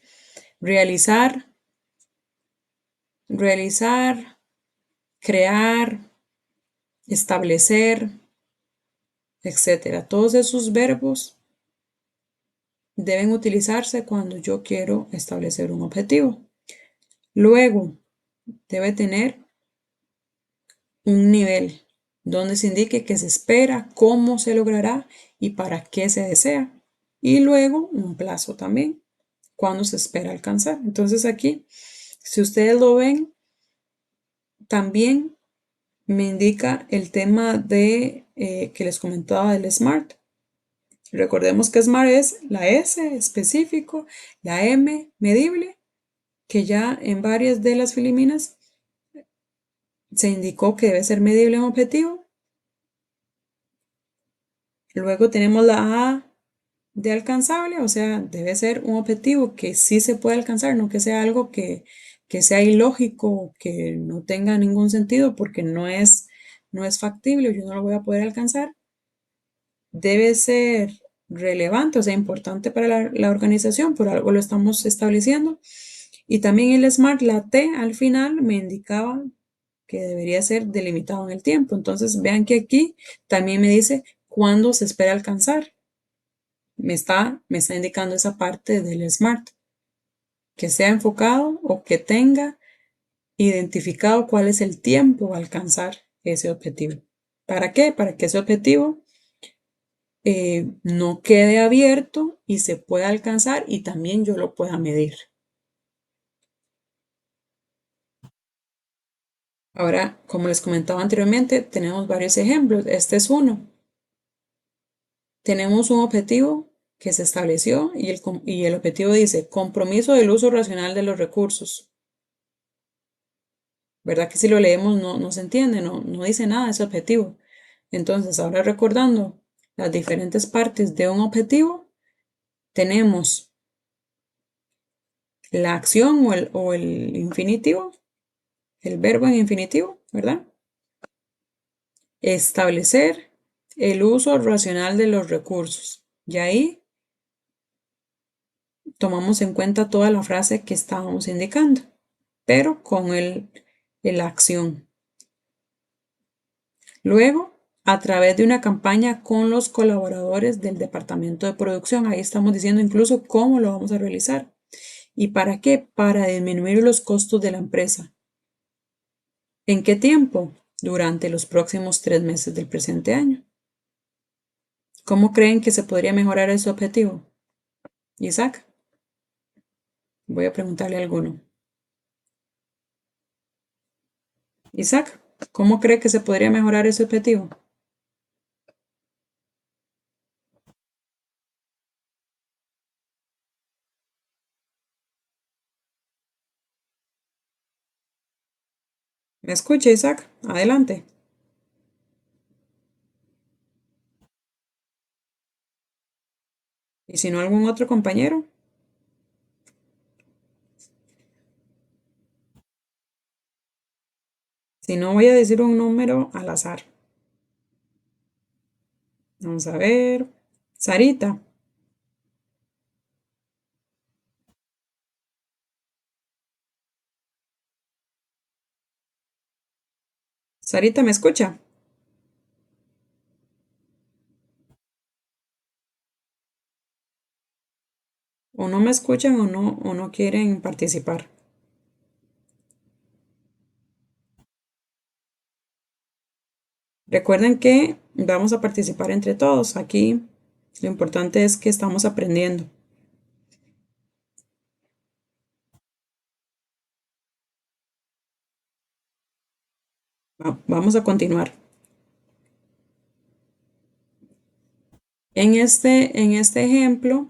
realizar, crear, establecer, etcétera. Todos esos verbos deben utilizarse cuando yo quiero establecer un objetivo. Luego, debe tener un nivel donde se indique qué se espera, cómo se logrará y para qué se desea. Y luego un plazo también, cuándo se espera alcanzar. Entonces aquí, si ustedes lo ven, también me indica el tema de que les comentaba del SMART. Recordemos que SMART es la S, específico, la M, medible, que ya en varias de las filiminas se indicó que debe ser medible un objetivo. Luego tenemos la A de alcanzable, o sea, debe ser un objetivo que sí se puede alcanzar, no que sea algo que sea ilógico, que no tenga ningún sentido porque no es factible, yo no lo voy a poder alcanzar. Debe ser relevante, o sea, importante para la organización, por algo lo estamos estableciendo. Y también el SMART, la T al final me indicaba que debería ser delimitado en el tiempo. Entonces, vean que aquí también me dice cuándo se espera alcanzar. Me está indicando esa parte del SMART, que sea enfocado o que tenga identificado cuál es el tiempo a alcanzar ese objetivo. ¿Para qué? Para que ese objetivo no quede abierto y se pueda alcanzar y también yo lo pueda medir. Ahora, como les comentaba anteriormente, tenemos varios ejemplos. Este es uno. Tenemos un objetivo que se estableció y el objetivo dice compromiso del uso racional de los recursos. ¿Verdad que si lo leemos no se entiende, no dice nada de ese objetivo? Entonces, ahora recordando las diferentes partes de un objetivo, tenemos la acción o el infinitivo, el verbo en infinitivo, ¿verdad? Establecer el uso racional de los recursos. Y ahí tomamos en cuenta toda la frase que estábamos indicando, pero con la acción. Luego, a través de una campaña con los colaboradores del departamento de producción, ahí estamos diciendo incluso cómo lo vamos a realizar. ¿Y para qué? Para disminuir los costos de la empresa. ¿En qué tiempo? Durante los próximos 3 meses del presente año. ¿Cómo creen que se podría mejorar ese objetivo? Isaac, voy a preguntarle a alguno. Isaac, ¿cómo cree que se podría mejorar ese objetivo? ¿Me escucha, Isaac? Adelante. Y si no, algún otro compañero. Si no, voy a decir un número al azar. Vamos a ver. Sarita. Sarita, ¿me escucha? O no me escuchan o no quieren participar. Recuerden que vamos a participar entre todos. Aquí lo importante es que estamos aprendiendo. Vamos a continuar. En este ejemplo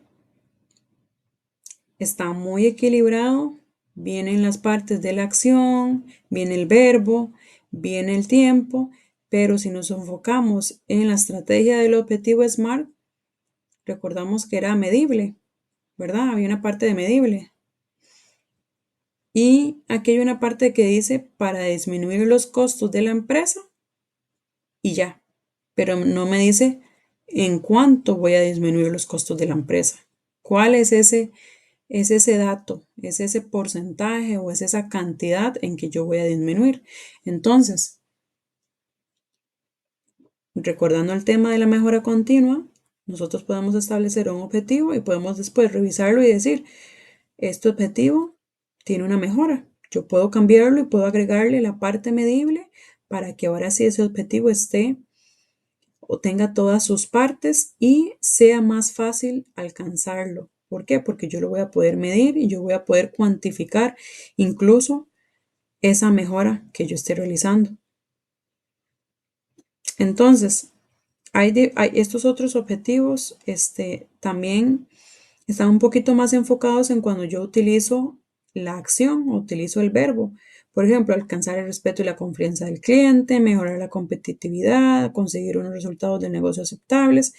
está muy equilibrado. Vienen las partes de la acción, viene el verbo, viene el tiempo, pero si nos enfocamos en la estrategia del objetivo SMART, recordamos que era medible, ¿verdad? Había una parte de medible. Y aquí hay una parte que dice para disminuir los costos de la empresa y ya, pero no me dice en cuánto voy a disminuir los costos de la empresa. ¿Cuál es ese dato, es ese porcentaje o es esa cantidad en que yo voy a disminuir? Entonces, recordando el tema de la mejora continua, nosotros podemos establecer un objetivo y podemos después revisarlo y decir, este objetivo tiene una mejora. Yo puedo cambiarlo y puedo agregarle la parte medible para que ahora sí ese objetivo esté o tenga todas sus partes y sea más fácil alcanzarlo. ¿Por qué? Porque yo lo voy a poder medir y yo voy a poder cuantificar incluso esa mejora que yo esté realizando. Entonces, hay estos otros objetivos también están un poquito más enfocados en cuando yo utilizo la acción o utilizo el verbo. Por ejemplo, alcanzar el respeto y la confianza del cliente, mejorar la competitividad, conseguir unos resultados de negocio aceptables.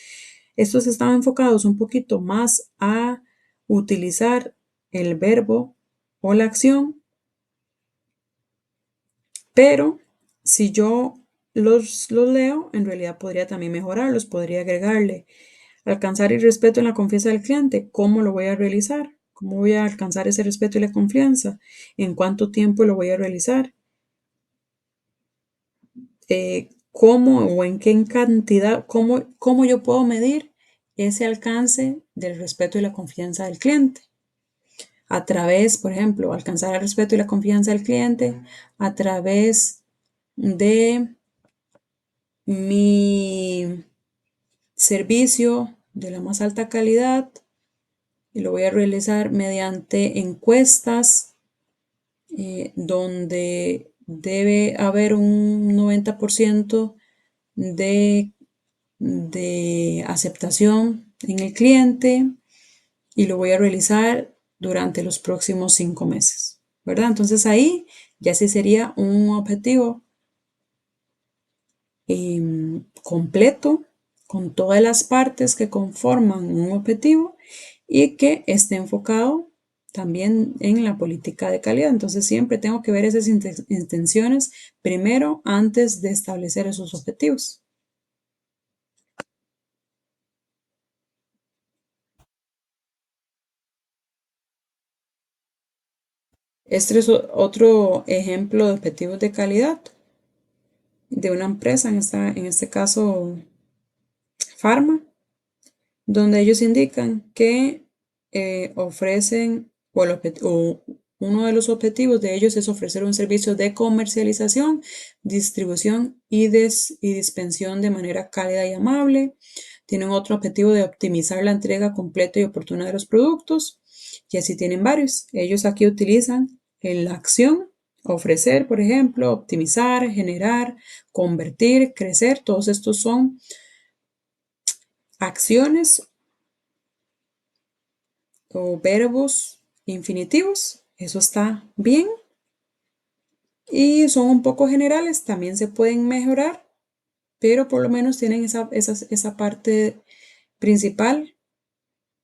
Estos están enfocados un poquito más a utilizar el verbo o la acción, pero si yo los leo, en realidad podría también mejorarlos, podría agregarle alcanzar el respeto en la confianza del cliente. ¿Cómo lo voy a realizar? ¿Cómo voy a alcanzar ese respeto y la confianza? ¿En cuánto tiempo lo voy a realizar? ¿Cómo o en qué cantidad? ¿Cómo yo puedo medir ese alcance del respeto y la confianza del cliente? A través, por ejemplo, alcanzar el respeto y la confianza del cliente a través de mi servicio de la más alta calidad, y lo voy a realizar mediante encuestas donde debe haber un 90% de, de aceptación en el cliente y lo voy a realizar durante los próximos 5 meses, ¿verdad? Entonces ahí ya sí sería un objetivo completo con todas las partes que conforman un objetivo y que esté enfocado también en la política de calidad. Entonces siempre tengo que ver esas intenciones primero antes de establecer esos objetivos. Este es otro ejemplo de objetivos de calidad de una empresa, en este caso, Pharma, donde ellos indican que ofrecen, o uno de los objetivos de ellos es ofrecer un servicio de comercialización, distribución y dispensión de manera cálida y amable. Tienen otro objetivo de optimizar la entrega completa y oportuna de los productos, y así tienen varios. Ellos aquí utilizan la acción, ofrecer, por ejemplo, optimizar, generar, convertir, crecer. Todos estos son acciones o verbos infinitivos. Eso está bien. Y son un poco generales, también se pueden mejorar, pero por lo menos tienen esa parte principal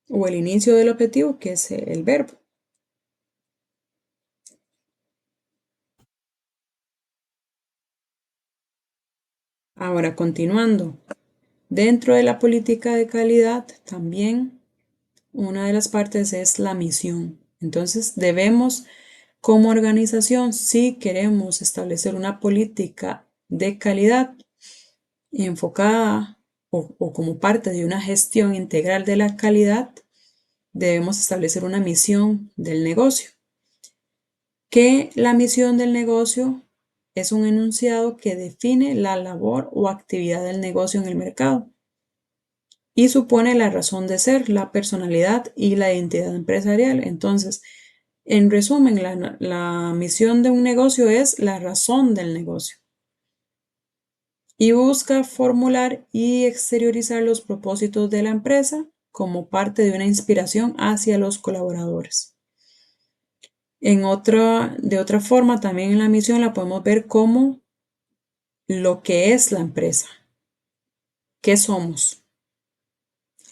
o el inicio del objetivo, que es el verbo. Ahora, continuando, dentro de la política de calidad también una de las partes es la misión. Entonces, debemos, como organización, si queremos establecer una política de calidad enfocada o como parte de una gestión integral de la calidad, debemos establecer una misión del negocio. Que la misión del negocio es un enunciado que define la labor o actividad del negocio en el mercado y supone la razón de ser, la personalidad y la identidad empresarial. Entonces, en resumen, la misión de un negocio es la razón del negocio y busca formular y exteriorizar los propósitos de la empresa como parte de una inspiración hacia los colaboradores. De otra forma, también en la misión la podemos ver como lo que es la empresa, qué somos,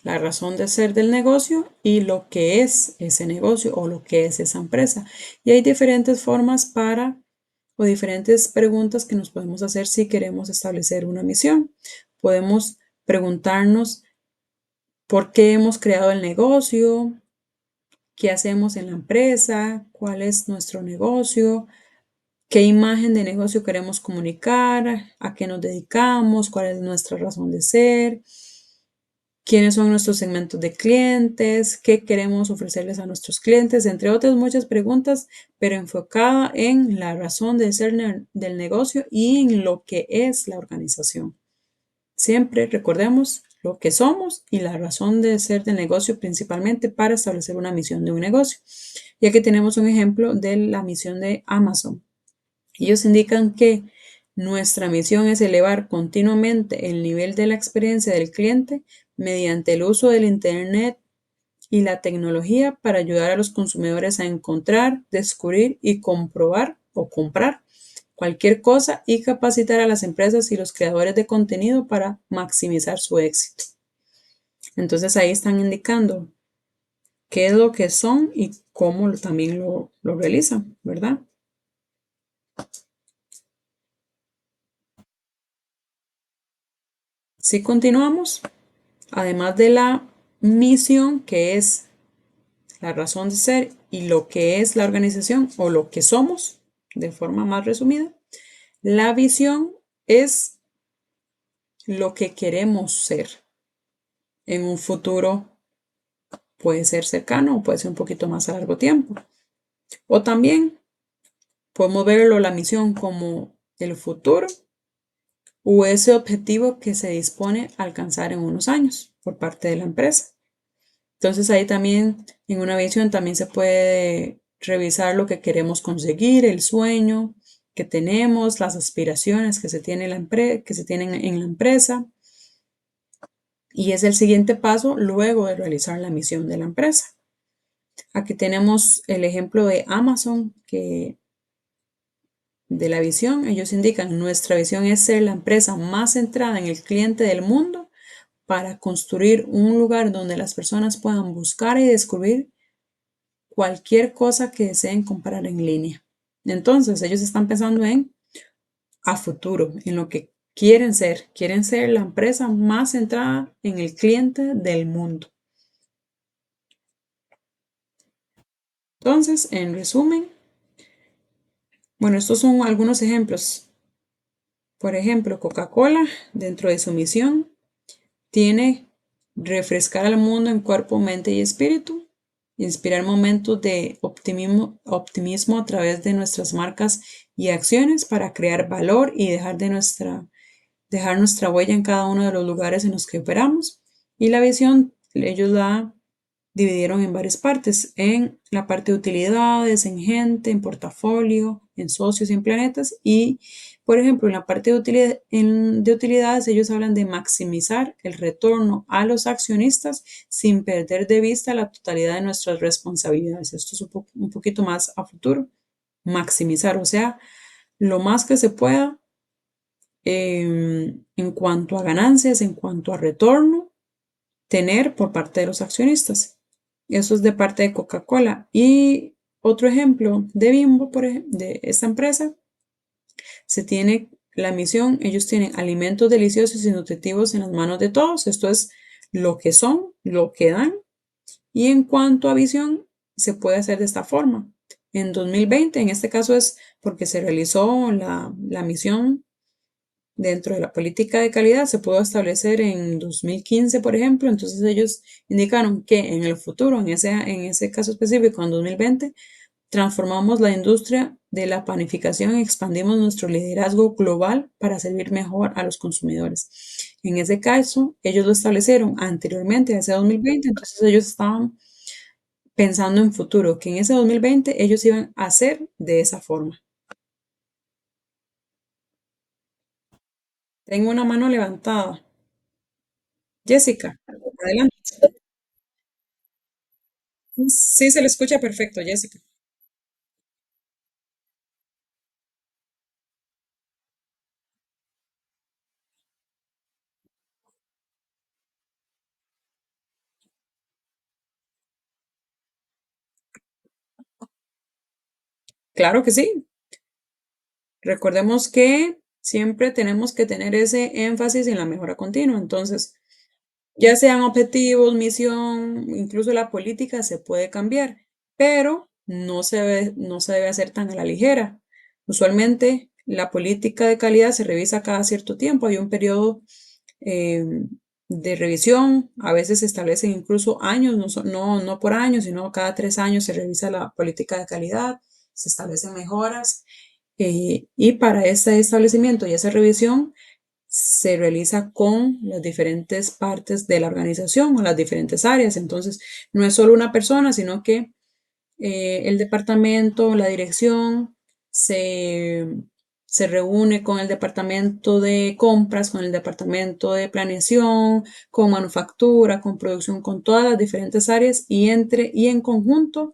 la razón de ser del negocio y lo que es ese negocio o lo que es esa empresa. Y hay diferentes formas o diferentes preguntas que nos podemos hacer si queremos establecer una misión. Podemos preguntarnos por qué hemos creado el negocio, qué hacemos en la empresa, cuál es nuestro negocio, qué imagen de negocio queremos comunicar, a qué nos dedicamos, cuál es nuestra razón de ser, quiénes son nuestros segmentos de clientes, qué queremos ofrecerles a nuestros clientes, entre otras muchas preguntas, pero enfocada en la razón de ser del negocio y en lo que es la organización. Siempre recordemos lo que somos y la razón de ser del negocio, principalmente para establecer una misión de un negocio. Y aquí tenemos un ejemplo de la misión de Amazon. Ellos indican que nuestra misión es elevar continuamente el nivel de la experiencia del cliente mediante el uso del Internet y la tecnología para ayudar a los consumidores a encontrar, descubrir y comprobar o comprar cualquier cosa y capacitar a las empresas y los creadores de contenido para maximizar su éxito. Entonces ahí están indicando qué es lo que son y cómo también lo realizan, ¿verdad? Si continuamos, además de la misión, que es la razón de ser y lo que es la organización o lo que somos, de forma más resumida, la visión es lo que queremos ser en un futuro, puede ser cercano o puede ser un poquito más a largo tiempo. O también podemos verlo la misión como el futuro o ese objetivo que se dispone a alcanzar en unos años por parte de la empresa. Entonces ahí también en una visión también se puede revisar lo que queremos conseguir, el sueño que tenemos, las aspiraciones que se tienen en la empresa. Y es el siguiente paso luego de realizar la misión de la empresa. Aquí tenemos el ejemplo de Amazon, que de la visión, ellos indican, nuestra visión es ser la empresa más centrada en el cliente del mundo para construir un lugar donde las personas puedan buscar y descubrir cualquier cosa que deseen comprar en línea. Entonces, ellos están pensando a futuro, en lo que quieren ser. Quieren ser la empresa más centrada en el cliente del mundo. Entonces, en resumen, bueno, estos son algunos ejemplos. Por ejemplo, Coca-Cola, dentro de su misión, tiene refrescar al mundo en cuerpo, mente y espíritu, inspirar momentos de optimismo a través de nuestras marcas y acciones para crear valor y dejar nuestra huella en cada uno de los lugares en los que operamos. Y la visión, ellos la dividieron en varias partes, en la parte de utilidades, en gente, en portafolio, en socios y en planetas. Y, por ejemplo, en la parte de utilidades, ellos hablan de maximizar el retorno a los accionistas sin perder de vista la totalidad de nuestras responsabilidades. Esto es un poquito más a futuro. Maximizar, o sea, lo más que se pueda en cuanto a ganancias, en cuanto a retorno, tener por parte de los accionistas. Eso es de parte de Coca-Cola. Y otro ejemplo de Bimbo, de esta empresa, se tiene la misión, ellos tienen alimentos deliciosos y nutritivos en las manos de todos. Esto es lo que son, lo que dan. Y en cuanto a visión, se puede hacer de esta forma. En 2020, en este caso es porque se realizó la misión dentro de la política de calidad, se pudo establecer en 2015, por ejemplo. Entonces ellos indicaron que en el futuro, en ese caso específico, en 2020, transformamos la industria de la panificación y expandimos nuestro liderazgo global para servir mejor a los consumidores. En ese caso, ellos lo establecieron anteriormente, hace 2020, entonces ellos estaban pensando en futuro, que en ese 2020 ellos iban a hacer de esa forma. Tengo una mano levantada. Jessica, adelante. Sí, se le escucha perfecto, Jessica. Claro que sí. Recordemos que siempre tenemos que tener ese énfasis en la mejora continua. Entonces, ya sean objetivos, misión, incluso la política se puede cambiar, pero no se debe hacer tan a la ligera. Usualmente la política de calidad se revisa cada cierto tiempo, hay un periodo eh, de revisión, a veces se establecen incluso años, no por años, sino cada 3 años se revisa la política de calidad, se establecen mejoras y para ese establecimiento y esa revisión se realiza con las diferentes partes de la organización o las diferentes áreas. Entonces, no es solo una persona, sino que el departamento, la dirección, se, se reúne con el departamento de compras, con el departamento de planeación, con manufactura, con producción, con todas las diferentes áreas y en conjunto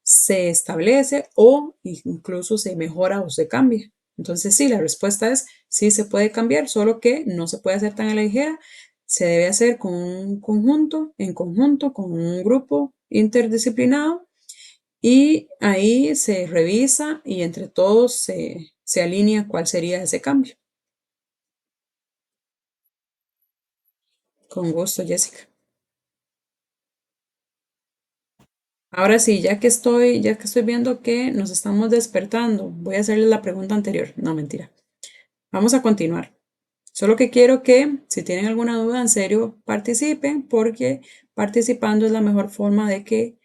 se establece o incluso se mejora o se cambia. Entonces, sí, la respuesta es sí se puede cambiar, solo que no se puede hacer tan a la ligera. Se debe hacer con un conjunto, en conjunto, con un grupo interdisciplinado y ahí se revisa y entre todos se alinea cuál sería ese cambio. Con gusto, Jessica. Ahora sí, ya que estoy viendo que nos estamos despertando, voy a hacerles la pregunta anterior. No, mentira. Vamos a continuar. Solo que quiero que, si tienen alguna duda, en serio, participen, porque participando es la mejor forma de que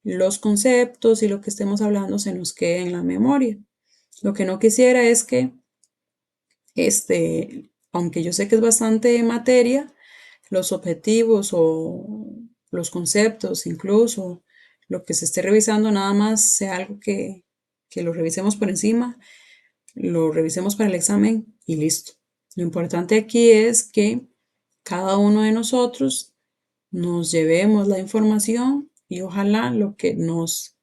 los conceptos y lo que estemos hablando se nos quede en la memoria. Lo que no quisiera es que aunque yo sé que es bastante materia, los objetivos o los conceptos, incluso lo que se esté revisando, nada más sea algo que lo revisemos por encima, lo revisemos para el examen y listo. Lo importante aquí es que cada uno de nosotros nos llevemos la información y ojalá lo que nos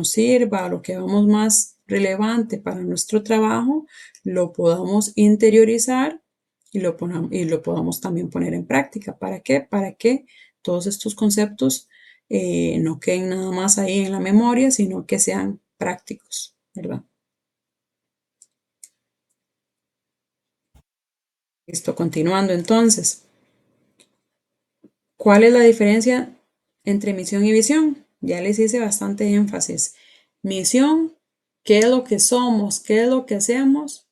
sirva, lo que vemos más relevante para nuestro trabajo, lo podamos interiorizar y lo podamos también poner en práctica. ¿Para qué? Para que todos estos conceptos no queden nada más ahí en la memoria, sino que sean prácticos, ¿verdad? Listo, continuando entonces. ¿Cuál es la diferencia entre misión y visión? Ya les hice bastante énfasis. Misión, ¿qué es lo que somos? ¿Qué es lo que hacemos?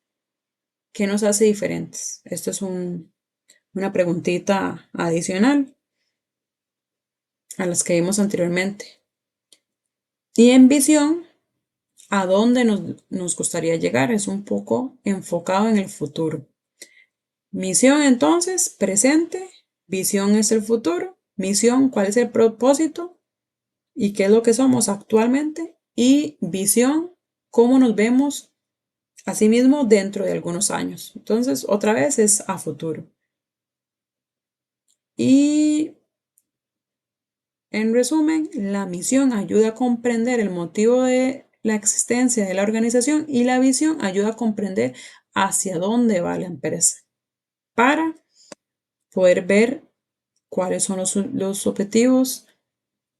¿Qué nos hace diferentes? Esto es una preguntita adicional a las que vimos anteriormente. Y en visión, ¿a dónde nos gustaría llegar? Es un poco enfocado en el futuro. Misión entonces, presente. Visión es el futuro. Misión, ¿cuál es el propósito? ¿Y qué es lo que somos actualmente? Y visión, ¿cómo nos vemos a sí mismo dentro de algunos años? Entonces, otra vez es a futuro. Y en resumen, la misión ayuda a comprender el motivo de la existencia de la organización y la visión ayuda a comprender hacia dónde va la empresa para poder ver cuáles son los objetivos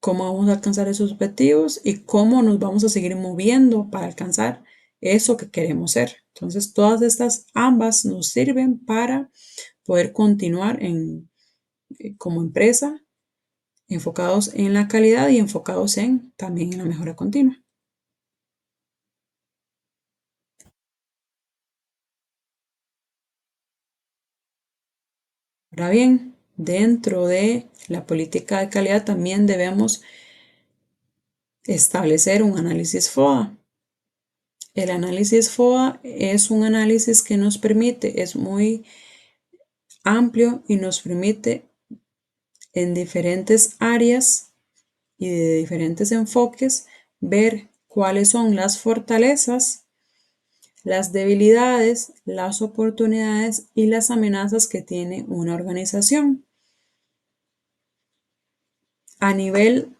cómo vamos a alcanzar esos objetivos y cómo nos vamos a seguir moviendo para alcanzar eso que queremos ser. Entonces, todas estas ambas nos sirven para poder continuar como empresa enfocados en la calidad y enfocados también en la mejora continua. Ahora bien, dentro de la política de calidad también debemos establecer un análisis FODA. El análisis FODA es un análisis que nos permite, es muy amplio y nos permite en diferentes áreas y de diferentes enfoques ver cuáles son las fortalezas, las debilidades, las oportunidades y las amenazas que tiene una organización. A nivel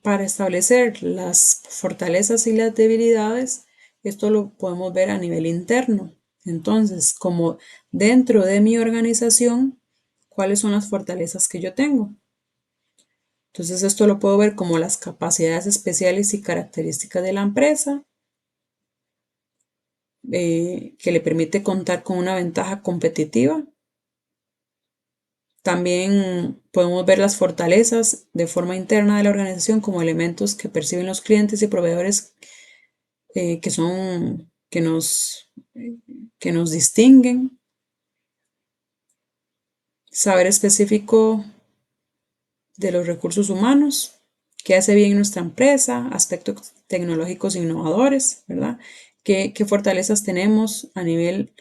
para establecer las fortalezas y las debilidades, esto lo podemos ver a nivel interno. Entonces, como dentro de mi organización, ¿cuáles son las fortalezas que yo tengo? Entonces, esto lo puedo ver como las capacidades especiales y características de la empresa, que le permite contar con una ventaja competitiva. También podemos ver las fortalezas de forma interna de la organización como elementos que perciben los clientes y proveedores que son, que nos distinguen. Saber específico de los recursos humanos, qué hace bien nuestra empresa, aspectos tecnológicos innovadores, ¿verdad? ¿Qué fortalezas tenemos a nivel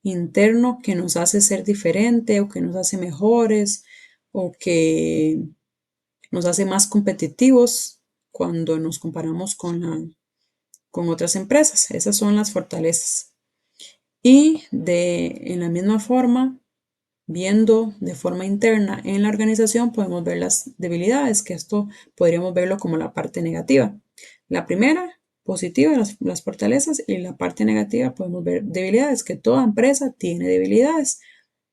interno que nos hace ser diferente o que nos hace mejores o que nos hace más competitivos cuando nos comparamos con otras empresas? Esas son las fortalezas. Y en la misma forma, viendo de forma interna en la organización, podemos ver las debilidades, que esto podríamos verlo como la parte negativa. La primera, positiva, las fortalezas, y la parte negativa podemos ver debilidades, que toda empresa tiene debilidades.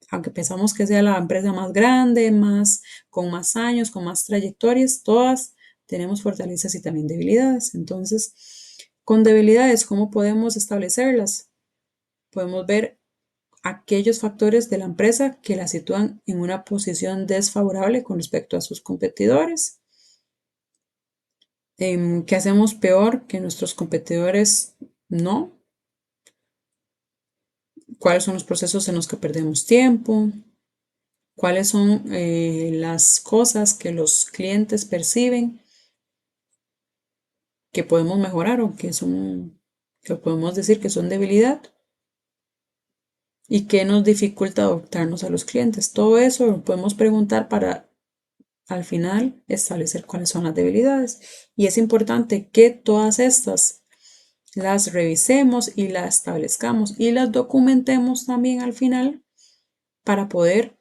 Aunque pensamos que sea la empresa más grande, con más años, con más trayectorias, todas tenemos fortalezas y también debilidades. Entonces, con debilidades, ¿cómo podemos establecerlas? Podemos ver aquellos factores de la empresa que la sitúan en una posición desfavorable con respecto a sus competidores. ¿Qué hacemos peor que nuestros competidores? No. ¿Cuáles son los procesos en los que perdemos tiempo? ¿Cuáles son las cosas que los clientes perciben que podemos mejorar o que podemos decir que son debilidad? ¿Y qué nos dificulta adaptarnos a los clientes? Todo eso lo podemos preguntar para al final establecer cuáles son las debilidades. Y es importante que todas estas las revisemos y las establezcamos y las documentemos también al final para poder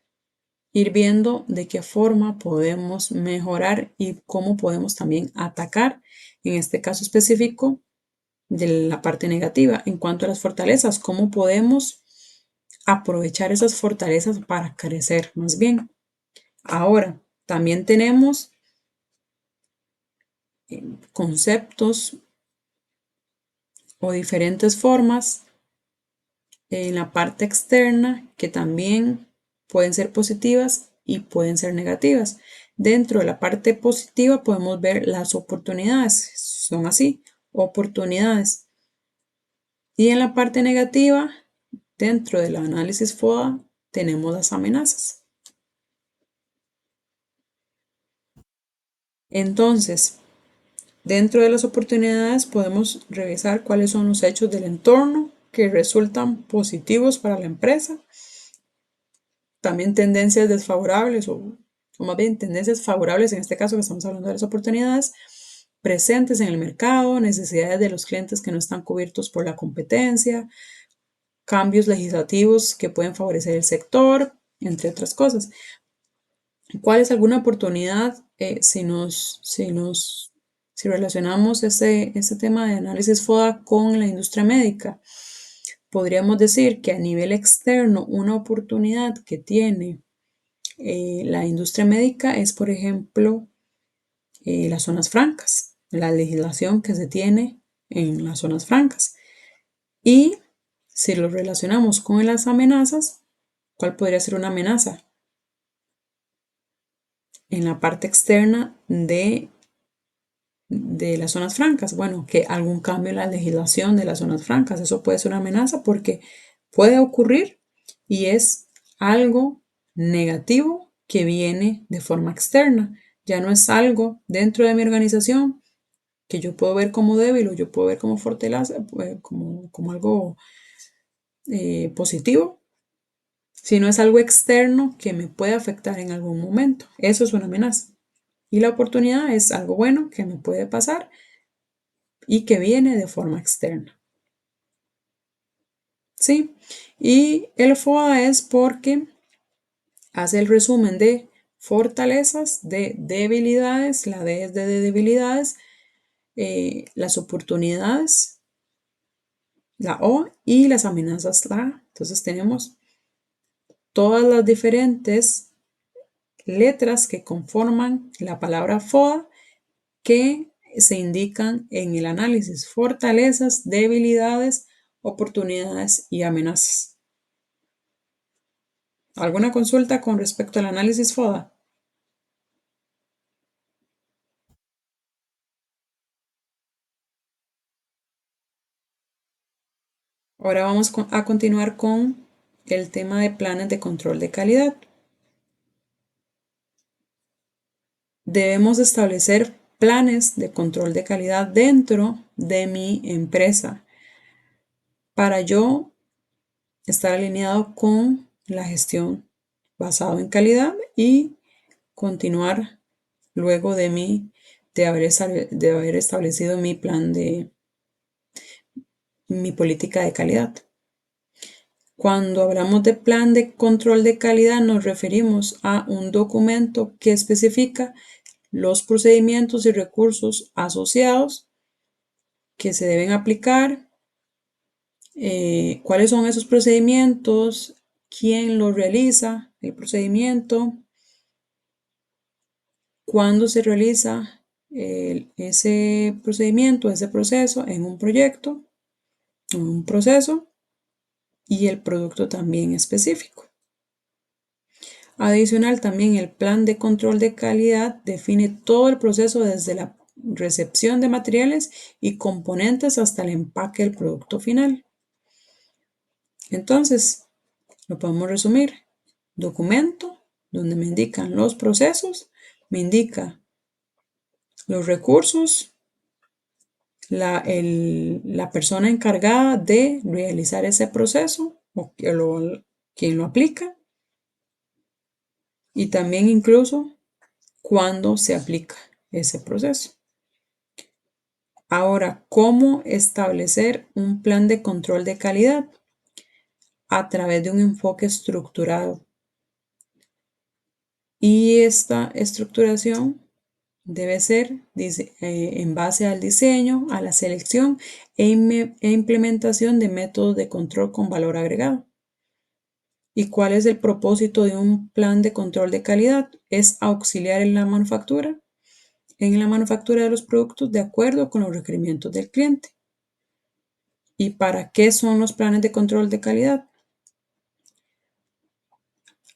ir viendo de qué forma podemos mejorar y cómo podemos también atacar, en este caso específico, de la parte negativa. En cuanto a las fortalezas, cómo podemos aprovechar esas fortalezas para crecer más bien. Ahora, también tenemos conceptos o diferentes formas en la parte externa que también pueden ser positivas y pueden ser negativas. Dentro de la parte positiva podemos ver las oportunidades, son así, oportunidades. Y en la parte negativa, dentro del análisis FODA, tenemos las amenazas. Entonces, dentro de las oportunidades podemos revisar cuáles son los hechos del entorno que resultan positivos para la empresa. También tendencias desfavorables o más bien tendencias favorables, en este caso que estamos hablando de las oportunidades presentes en el mercado, necesidades de los clientes que no están cubiertos por la competencia, cambios legislativos que pueden favorecer el sector, entre otras cosas. ¿Cuál es alguna oportunidad si relacionamos este tema de análisis FODA con la industria médica? Podríamos decir que a nivel externo, una oportunidad que tiene la industria médica es, por ejemplo, las zonas francas, la legislación que se tiene en las zonas francas. Y si lo relacionamos con las amenazas, ¿cuál podría ser una amenaza? En la parte externa de las zonas francas. Bueno, que algún cambio en la legislación de las zonas francas, eso puede ser una amenaza porque puede ocurrir y es algo negativo que viene de forma externa. Ya no es algo dentro de mi organización que yo puedo ver como débil o yo puedo ver como fortaleza, como algo positivo, sino es algo externo que me puede afectar en algún momento. Eso es una amenaza. Y la oportunidad es algo bueno que me puede pasar y que viene de forma externa. ¿Sí? Y el FODA es porque hace el resumen de fortalezas, de debilidades, la D es de debilidades, las oportunidades, la O, y las amenazas, la A. Entonces tenemos todas las diferentes letras que conforman la palabra FODA que se indican en el análisis: fortalezas, debilidades, oportunidades y amenazas. ¿Alguna consulta con respecto al análisis FODA? Ahora vamos a continuar con el tema de planes de control de calidad. Debemos establecer planes de control de calidad dentro de mi empresa para yo estar alineado con la gestión basado en calidad y continuar luego de haber establecido mi plan de mi política de calidad. Cuando hablamos de plan de control de calidad, nos referimos a un documento que especifica los procedimientos y recursos asociados que se deben aplicar, cuáles son esos procedimientos, quién lo realiza, el procedimiento, cuándo se realiza ese procedimiento, ese proceso en un proyecto, en un proceso, y el producto también específico. Adicional, también el plan de control de calidad define todo el proceso desde la recepción de materiales y componentes hasta el empaque del producto final. Entonces, lo podemos resumir: documento donde me indican los procesos, me indica los recursos, la persona encargada de realizar ese proceso o quien lo aplica, y también incluso cuándo se aplica ese proceso. Ahora, ¿cómo establecer un plan de control de calidad? A través de un enfoque estructurado. Y esta estructuración debe ser en base al diseño, a la selección e implementación de métodos de control con valor agregado. ¿Y cuál es el propósito de un plan de control de calidad? Es auxiliar en la manufactura de los productos de acuerdo con los requerimientos del cliente. ¿Y para qué son los planes de control de calidad?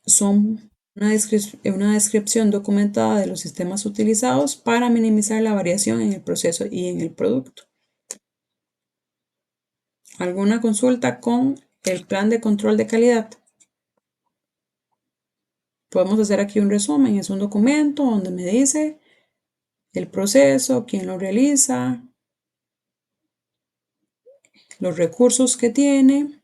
Son una descripción documentada de los sistemas utilizados para minimizar la variación en el proceso y en el producto. ¿Alguna consulta con el plan de control de calidad? Podemos hacer aquí un resumen. Es un documento donde me dice el proceso, quién lo realiza, los recursos que tiene,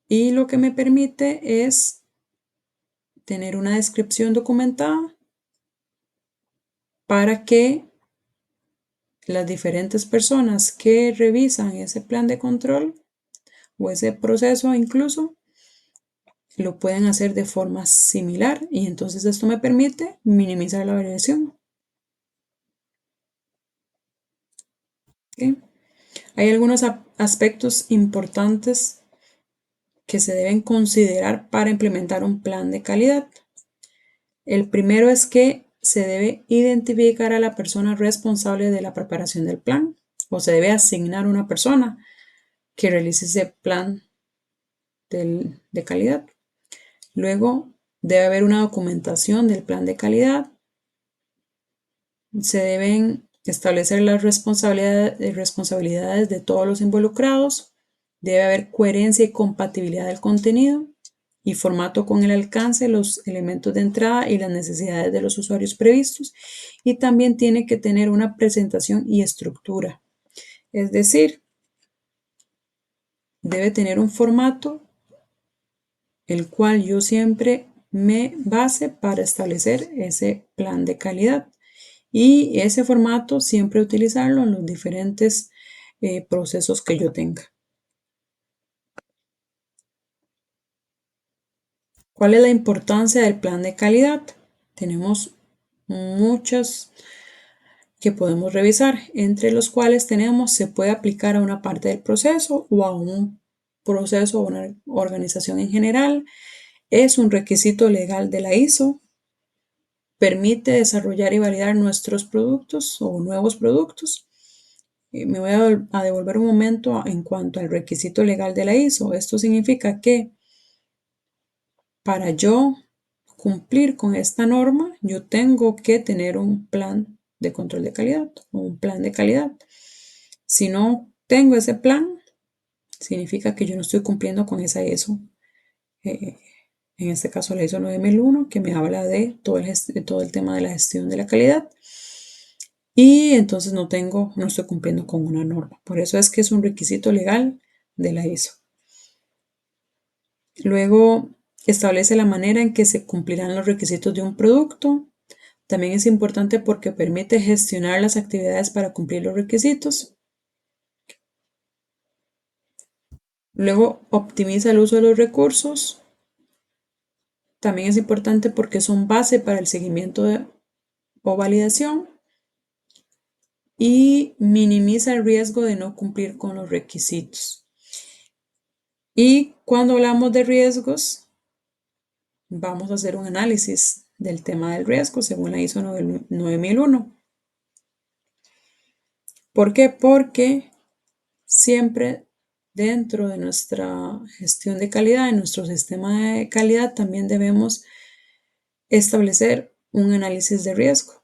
y lo que me permite es tener una descripción documentada para que las diferentes personas que revisan ese plan de control o ese proceso incluso lo pueden hacer de forma similar, y entonces esto me permite minimizar la variación. ¿Okay? Hay algunos aspectos importantes que se deben considerar para implementar un plan de calidad. El primero es que se debe identificar a la persona responsable de la preparación del plan o se debe asignar una persona que realice ese plan de calidad. Luego debe haber una documentación del plan de calidad. Se deben establecer las responsabilidades de todos los involucrados. Debe haber coherencia y compatibilidad del contenido y formato con el alcance, los elementos de entrada y las necesidades de los usuarios previstos. Y también tiene que tener una presentación y estructura. Es decir, debe tener un formato el cual yo siempre me base para establecer ese plan de calidad. Y ese formato siempre utilizarlo en los diferentes procesos que yo tenga. ¿Cuál es la importancia del plan de calidad? Tenemos muchas que podemos revisar, entre los cuales tenemos se puede aplicar a una parte del proceso o a un proceso o una organización en general. Es un requisito legal de la ISO. Permite desarrollar y validar nuestros productos o nuevos productos. Me voy a devolver un momento en cuanto al requisito legal de la ISO. Esto significa que para yo cumplir con esta norma, yo tengo que tener un plan de control de calidad o un plan de calidad. Si no tengo ese plan, significa que yo no estoy cumpliendo con esa ISO. En este caso la ISO 9001, que me habla de todo el tema de la gestión de la calidad. Y entonces no estoy cumpliendo con una norma. Por eso es que es un requisito legal de la ISO. Luego establece la manera en que se cumplirán los requisitos de un producto. También es importante porque permite gestionar las actividades para cumplir los requisitos. Luego optimiza el uso de los recursos. También es importante porque son base para el seguimiento o validación. Y minimiza el riesgo de no cumplir con los requisitos. Y cuando hablamos de riesgos, vamos a hacer un análisis del tema del riesgo según la ISO 9001. ¿Por qué? Porque siempre dentro de nuestra gestión de calidad, en nuestro sistema de calidad, también debemos establecer un análisis de riesgo.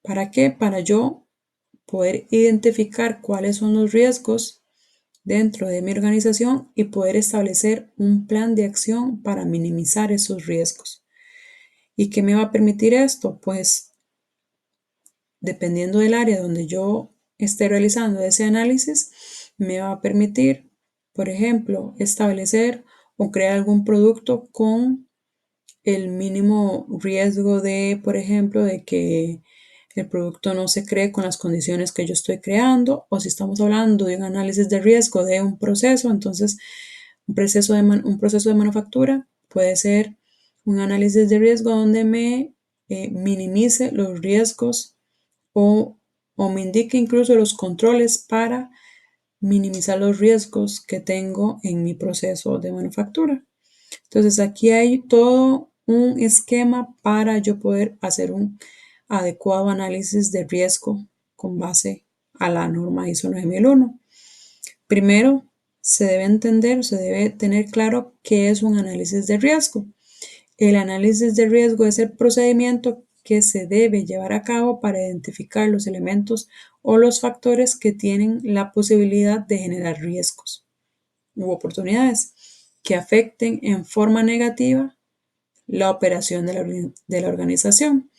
¿Para qué? Para yo poder identificar cuáles son los riesgos dentro de mi organización y poder establecer un plan de acción para minimizar esos riesgos. ¿Y qué me va a permitir esto? Pues dependiendo del área donde yo esté realizando ese análisis, me va a permitir, por ejemplo, establecer o crear algún producto con el mínimo riesgo de, por ejemplo, de que el producto no se cree con las condiciones que yo estoy creando, o si estamos hablando de un análisis de riesgo de un proceso, entonces un proceso de manufactura puede ser un análisis de riesgo donde me minimice los riesgos o me indique incluso los controles para minimizar los riesgos que tengo en mi proceso de manufactura. Entonces aquí hay todo un esquema para yo poder hacer un adecuado análisis de riesgo con base a la norma ISO 9001. Primero, se debe tener claro qué es un análisis de riesgo. El análisis de riesgo es el procedimiento que se debe llevar a cabo para identificar los elementos o los factores que tienen la posibilidad de generar riesgos u oportunidades que afecten en forma negativa la operación de la organización.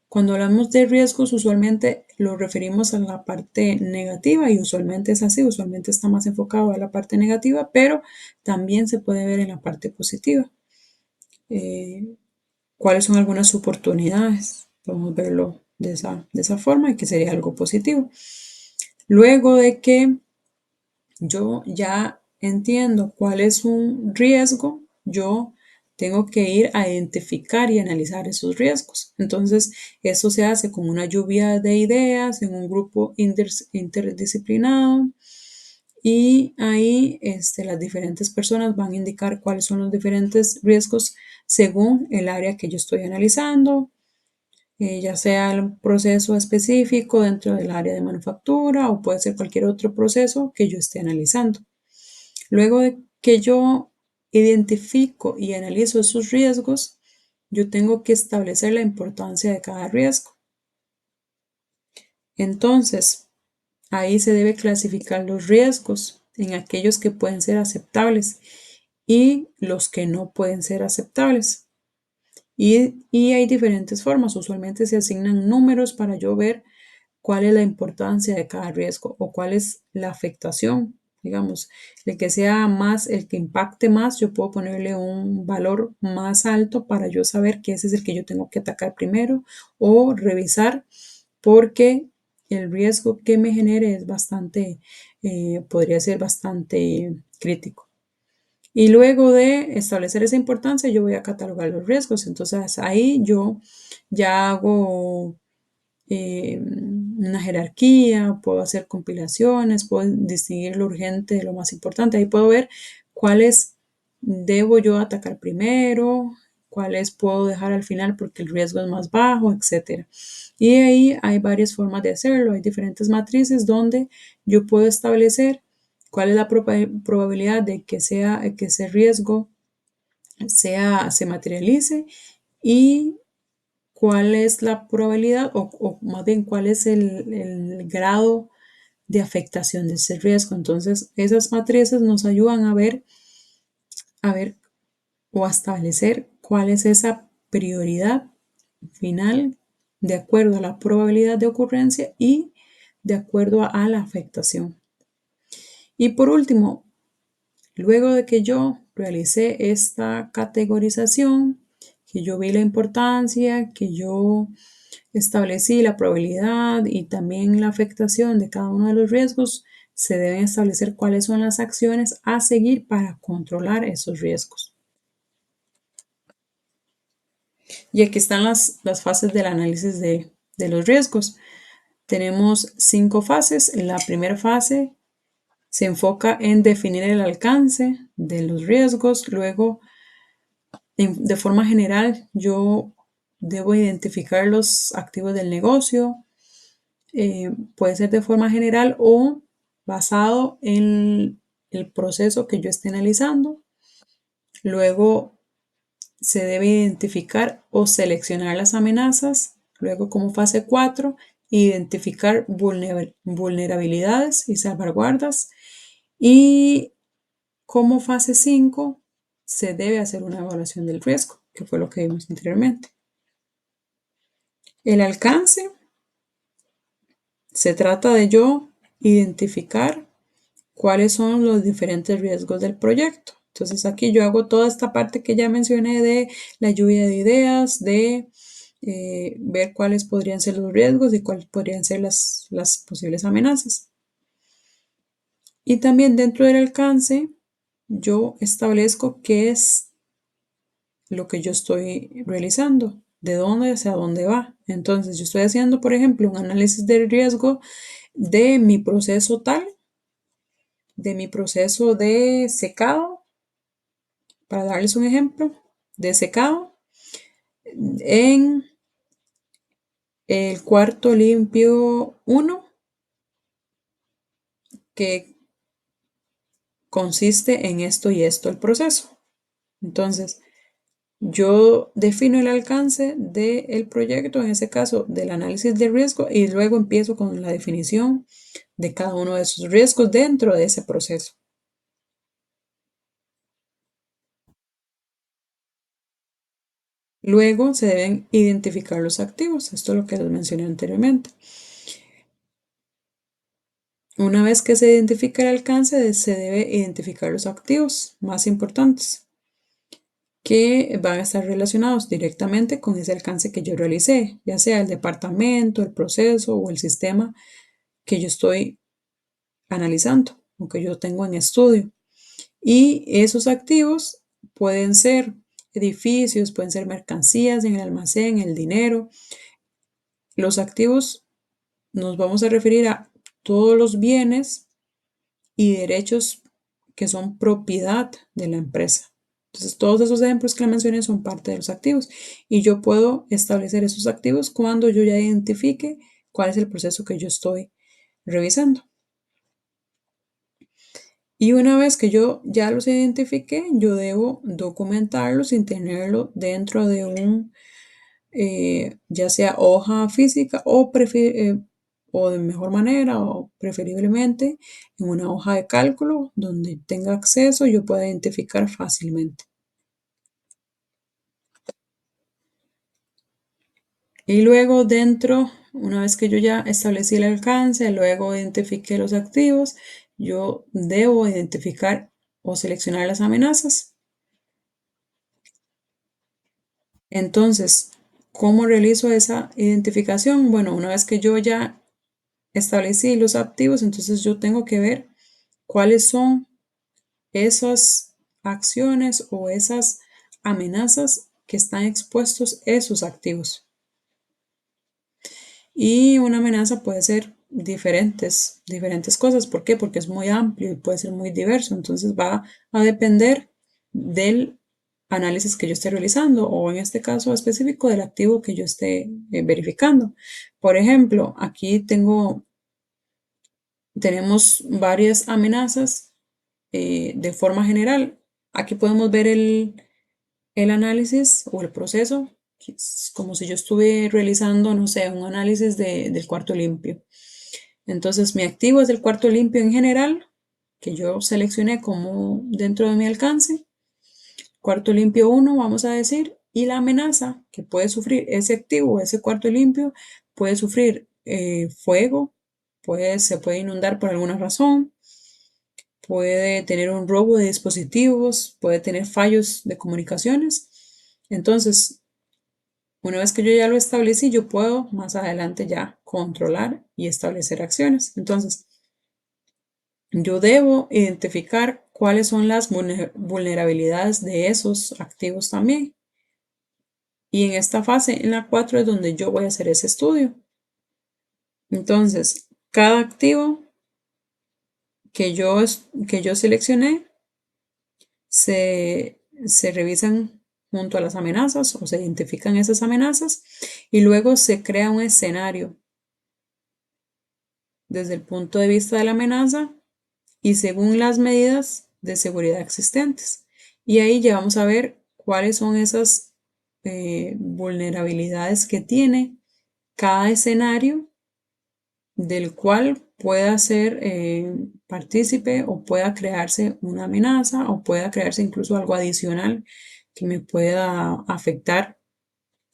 Cuando hablamos de riesgos, usualmente lo referimos a la parte negativa y usualmente es así, usualmente está más enfocado a la parte negativa, pero también se puede ver en la parte positiva. ¿Cuáles son algunas oportunidades? Podemos verlo de esa forma y que sería algo positivo. Luego de que yo ya entiendo cuál es un riesgo, yo tengo que ir a identificar y analizar esos riesgos. Entonces, eso se hace con una lluvia de ideas en un grupo interdisciplinado y ahí las diferentes personas van a indicar cuáles son los diferentes riesgos según el área que yo estoy analizando. ya sea el proceso específico dentro del área de manufactura o puede ser cualquier otro proceso que yo esté analizando. Luego de que yo identifico y analizo esos riesgos, yo tengo que establecer la importancia de cada riesgo. Entonces, ahí se debe clasificar los riesgos en aquellos que pueden ser aceptables y los que no pueden ser aceptables. Y hay diferentes formas. Usualmente se asignan números para yo ver cuál es la importancia de cada riesgo o cuál es la afectación. Digamos, el que sea más, el que impacte más, yo puedo ponerle un valor más alto para yo saber que ese es el que yo tengo que atacar primero o revisar porque el riesgo que me genere es bastante, podría ser bastante crítico. Y luego de establecer esa importancia, yo voy a catalogar los riesgos. Entonces ahí yo ya hago una jerarquía, puedo hacer compilaciones, puedo distinguir lo urgente de lo más importante. Ahí puedo ver cuáles debo yo atacar primero, cuáles puedo dejar al final porque el riesgo es más bajo, etc. Y ahí hay varias formas de hacerlo. Hay diferentes matrices donde yo puedo establecer cuál es la probabilidad de que ese riesgo se materialice y cuál es la probabilidad o más bien cuál es el grado de afectación de ese riesgo. Entonces, esas matrices nos ayudan a ver o a establecer cuál es esa prioridad final de acuerdo a la probabilidad de ocurrencia y de acuerdo a la afectación. Y por último, luego de que yo realicé esta categorización, que yo vi la importancia, que yo establecí la probabilidad y también la afectación de cada uno de los riesgos, se deben establecer cuáles son las acciones a seguir para controlar esos riesgos. Y aquí están las fases del análisis de los riesgos. Tenemos 5 fases. La primera fase se enfoca en definir el alcance de los riesgos. Luego, de forma general, yo debo identificar los activos del negocio. Puede ser de forma general o basado en el proceso que yo esté analizando. Luego se debe identificar o seleccionar las amenazas. Luego, como fase 4, identificar vulnerabilidades y salvaguardas. Y como fase 5, se debe hacer una evaluación del riesgo, que fue lo que vimos anteriormente. El alcance se trata de yo identificar cuáles son los diferentes riesgos del proyecto. Entonces aquí yo hago toda esta parte que ya mencioné de la lluvia de ideas, de ver cuáles podrían ser los riesgos y cuáles podrían ser las posibles amenazas. Y también dentro del alcance, yo establezco qué es lo que yo estoy realizando, de dónde hacia dónde va. Entonces yo estoy haciendo, por ejemplo, un análisis de riesgo de mi proceso tal, de mi proceso de secado, para darles un ejemplo, de secado en el cuarto limpio 1, que consiste en esto y esto el proceso. Entonces, yo defino el alcance del proyecto, en ese caso del análisis de riesgo, y luego empiezo con la definición de cada uno de esos riesgos dentro de ese proceso. Luego se deben identificar los activos. Esto es lo que les mencioné anteriormente. Una vez que se identifica el alcance, se debe identificar los activos más importantes que van a estar relacionados directamente con ese alcance que yo realicé, ya sea el departamento, el proceso o el sistema que yo estoy analizando o que yo tengo en estudio. Y esos activos pueden ser edificios, pueden ser mercancías en el almacén, el dinero. Los activos nos vamos a referir a todos los bienes y derechos que son propiedad de la empresa. Entonces, todos esos ejemplos que le mencioné son parte de los activos y yo puedo establecer esos activos cuando yo ya identifique cuál es el proceso que yo estoy revisando. Y una vez que yo ya los identifiqué, yo debo documentarlos y tenerlo dentro de un, ya sea hoja física o de mejor manera o preferiblemente en una hoja de cálculo donde tenga acceso yo pueda identificar fácilmente. Y luego dentro, una vez que yo ya establecí el alcance, luego identifiqué los activos, yo debo identificar o seleccionar las amenazas. Entonces, ¿cómo realizo esa identificación? Bueno, una vez que yo ya establecí los activos, entonces yo tengo que ver cuáles son esas acciones o esas amenazas que están expuestos esos activos. Y una amenaza puede ser diferentes cosas. ¿Por qué? Porque es muy amplio y puede ser muy diverso. Entonces va a depender del análisis que yo esté realizando o en este caso específico del activo que yo esté verificando. Por ejemplo, aquí tenemos varias amenazas de forma general. Aquí podemos ver el análisis o el proceso, como si yo estuviera realizando, no sé, un análisis del cuarto limpio. Entonces, mi activo es el cuarto limpio en general, que yo seleccioné como dentro de mi alcance. Cuarto limpio 1, vamos a decir, y la amenaza que puede sufrir ese activo, ese cuarto limpio, puede sufrir fuego, se puede inundar por alguna razón, puede tener un robo de dispositivos, puede tener fallos de comunicaciones. Entonces, una vez que yo ya lo establecí, yo puedo más adelante ya controlar y establecer acciones. Entonces, yo debo identificar cuáles son las vulnerabilidades de esos activos también. Y en esta fase, en la 4, es donde yo voy a hacer ese estudio. Entonces, cada activo que yo seleccioné se revisan junto a las amenazas o se identifican esas amenazas y luego se crea un escenario desde el punto de vista de la amenaza y según las medidas de seguridad existentes. Y ahí ya vamos a ver cuáles son esas vulnerabilidades que tiene cada escenario del cual pueda ser partícipe o pueda crearse una amenaza o pueda crearse incluso algo adicional que me pueda afectar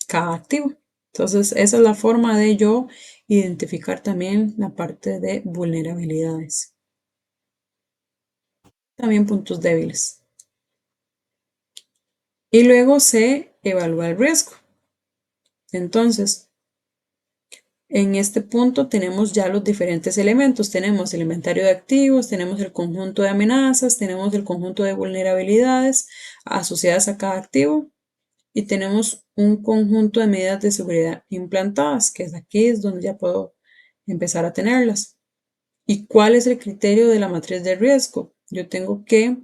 cada activo. Entonces, esa es la forma de yo identificar también la parte de vulnerabilidades. También puntos débiles. Y luego se evalúa el riesgo. Entonces, en este punto tenemos ya los diferentes elementos. Tenemos el inventario de activos, tenemos el conjunto de amenazas, tenemos el conjunto de vulnerabilidades asociadas a cada activo y tenemos un conjunto de medidas de seguridad implantadas, que es aquí es donde ya puedo empezar a tenerlas. ¿Y cuál es el criterio de la matriz de riesgo? Yo tengo que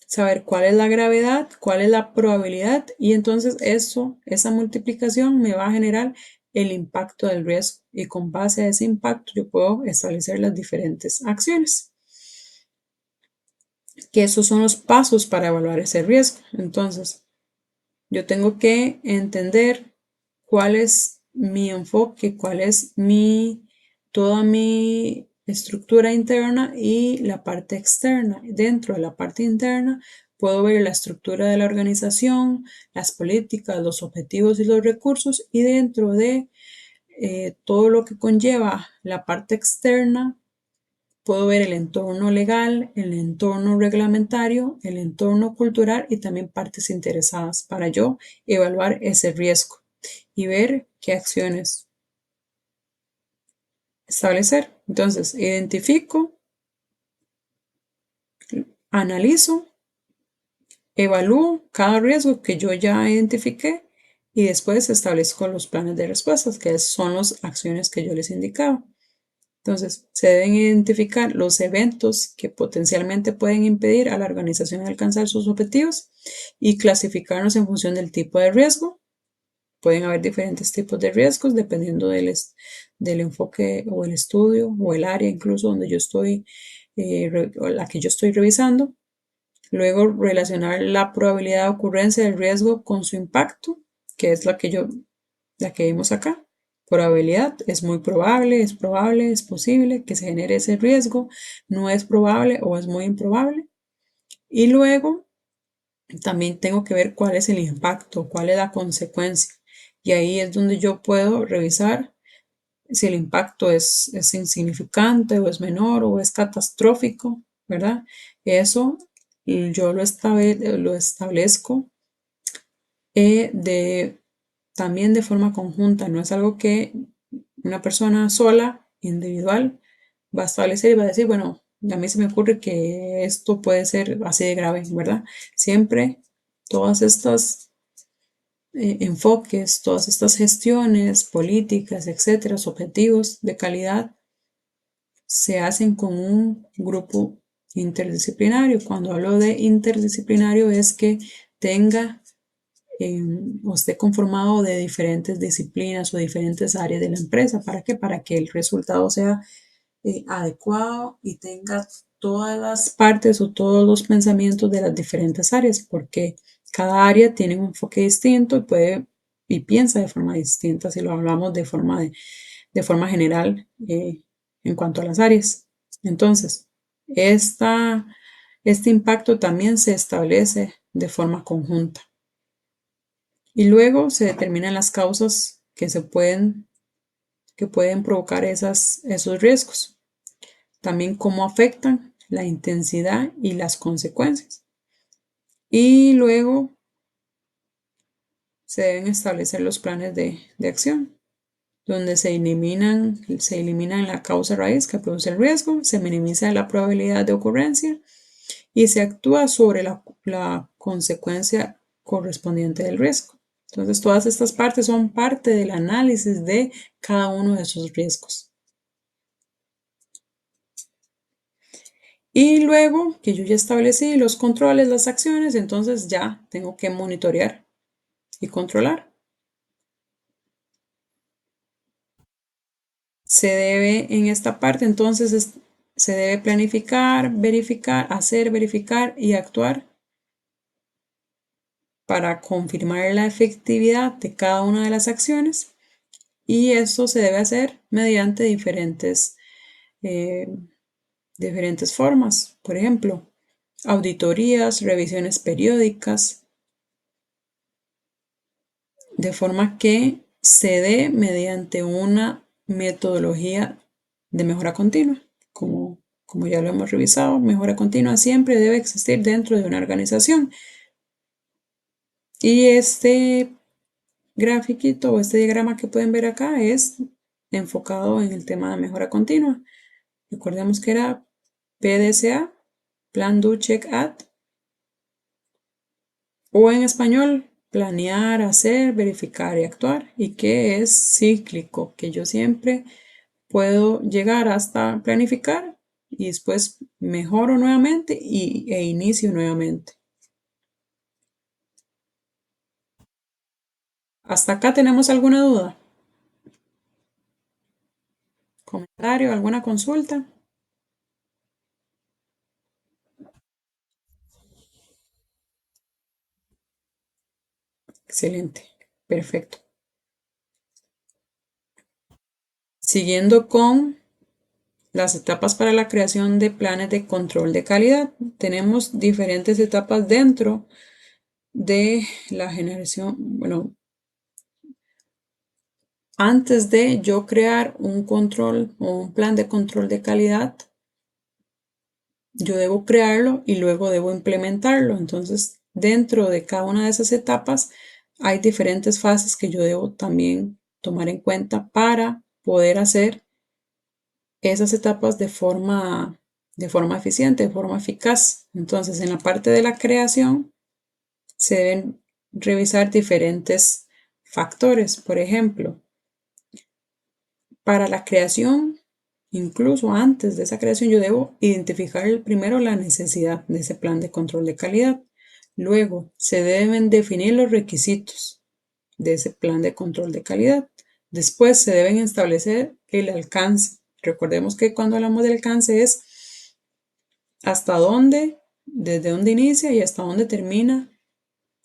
saber cuál es la gravedad, cuál es la probabilidad y entonces esa multiplicación me va a generar el impacto del riesgo y con base a ese impacto yo puedo establecer las diferentes acciones. Que esos son los pasos para evaluar ese riesgo. Entonces, yo tengo que entender cuál es mi enfoque, cuál es toda mi estructura interna y la parte externa. Dentro de la parte interna puedo ver la estructura de la organización, las políticas, los objetivos y los recursos y dentro de todo lo que conlleva la parte externa puedo ver el entorno legal, el entorno reglamentario, el entorno cultural y también partes interesadas para yo evaluar ese riesgo y ver qué acciones establecer. Entonces, identifico, analizo, evalúo cada riesgo que yo ya identifiqué y después establezco los planes de respuestas, que son las acciones que yo les indicaba. Entonces, se deben identificar los eventos que potencialmente pueden impedir a la organización alcanzar sus objetivos y clasificarnos en función del tipo de riesgo. Pueden haber diferentes tipos de riesgos dependiendo del enfoque o el estudio o el área incluso donde yo estoy, o la que yo estoy revisando. Luego, relacionar la probabilidad de ocurrencia del riesgo con su impacto, que es la que vimos acá. Probabilidad, es muy probable, es posible que se genere ese riesgo, no es probable o es muy improbable. Y luego también tengo que ver cuál es el impacto, cuál es la consecuencia. Y ahí es donde yo puedo revisar si el impacto es insignificante o es menor o es catastrófico, ¿verdad? Eso yo lo establezco también de forma conjunta, no es algo que una persona sola, individual, va a establecer y va a decir, bueno, a mí se me ocurre que esto puede ser así de grave, ¿verdad? Siempre todas estas enfoques, todas estas gestiones políticas, etcétera, objetivos de calidad se hacen con un grupo interdisciplinario. Cuando hablo de interdisciplinario es que tenga o esté conformado de diferentes disciplinas o diferentes áreas de la empresa. ¿Para qué? Para que el resultado sea adecuado y tenga todas las partes o todos los pensamientos de las diferentes áreas, porque cada área tiene un enfoque distinto y piensa de forma distinta si lo hablamos de forma general en cuanto a las áreas. Entonces, este impacto también se establece de forma conjunta. Y luego se determinan las causas que pueden provocar esos riesgos. También cómo afectan la intensidad y las consecuencias. Y luego se deben establecer los planes de acción, donde se eliminan la causa raíz que produce el riesgo, se minimiza la probabilidad de ocurrencia y se actúa sobre la consecuencia correspondiente del riesgo. Entonces, todas estas partes son parte del análisis de cada uno de esos riesgos. Y luego que yo ya establecí los controles, las acciones, entonces ya tengo que monitorear y controlar. Se debe en esta parte, entonces, se debe planificar, verificar, hacer, verificar y actuar para confirmar la efectividad de cada una de las acciones. Y eso se debe hacer mediante diferentes formas. Por ejemplo, auditorías, revisiones periódicas, de forma que se dé mediante una metodología de mejora continua. Como ya lo hemos revisado, mejora continua siempre debe existir dentro de una organización. Y este grafiquito o este diagrama que pueden ver acá es enfocado en el tema de mejora continua. Recordemos que era PDCA, Plan, Do, Check, Act, o en español, planear, hacer, verificar y actuar, y que es cíclico, que yo siempre puedo llegar hasta planificar y después mejoro nuevamente e inicio nuevamente. ¿Hasta acá tenemos alguna duda? ¿Comentario? ¿Alguna consulta? Excelente, perfecto. Siguiendo con las etapas para la creación de planes de control de calidad. Tenemos diferentes etapas dentro de la generación, bueno, antes de yo crear un control o un plan de control de calidad, yo debo crearlo y luego debo implementarlo. Entonces, dentro de cada una de esas etapas hay diferentes fases que yo debo también tomar en cuenta para poder hacer esas etapas de forma eficiente, de forma eficaz. Entonces, en la parte de la creación se deben revisar diferentes factores. Por ejemplo, para la creación, incluso antes de esa creación, yo debo identificar primero la necesidad de ese plan de control de calidad. Luego, se deben definir los requisitos de ese plan de control de calidad. Después se deben establecer el alcance. Recordemos que cuando hablamos del alcance es hasta dónde, desde dónde inicia y hasta dónde termina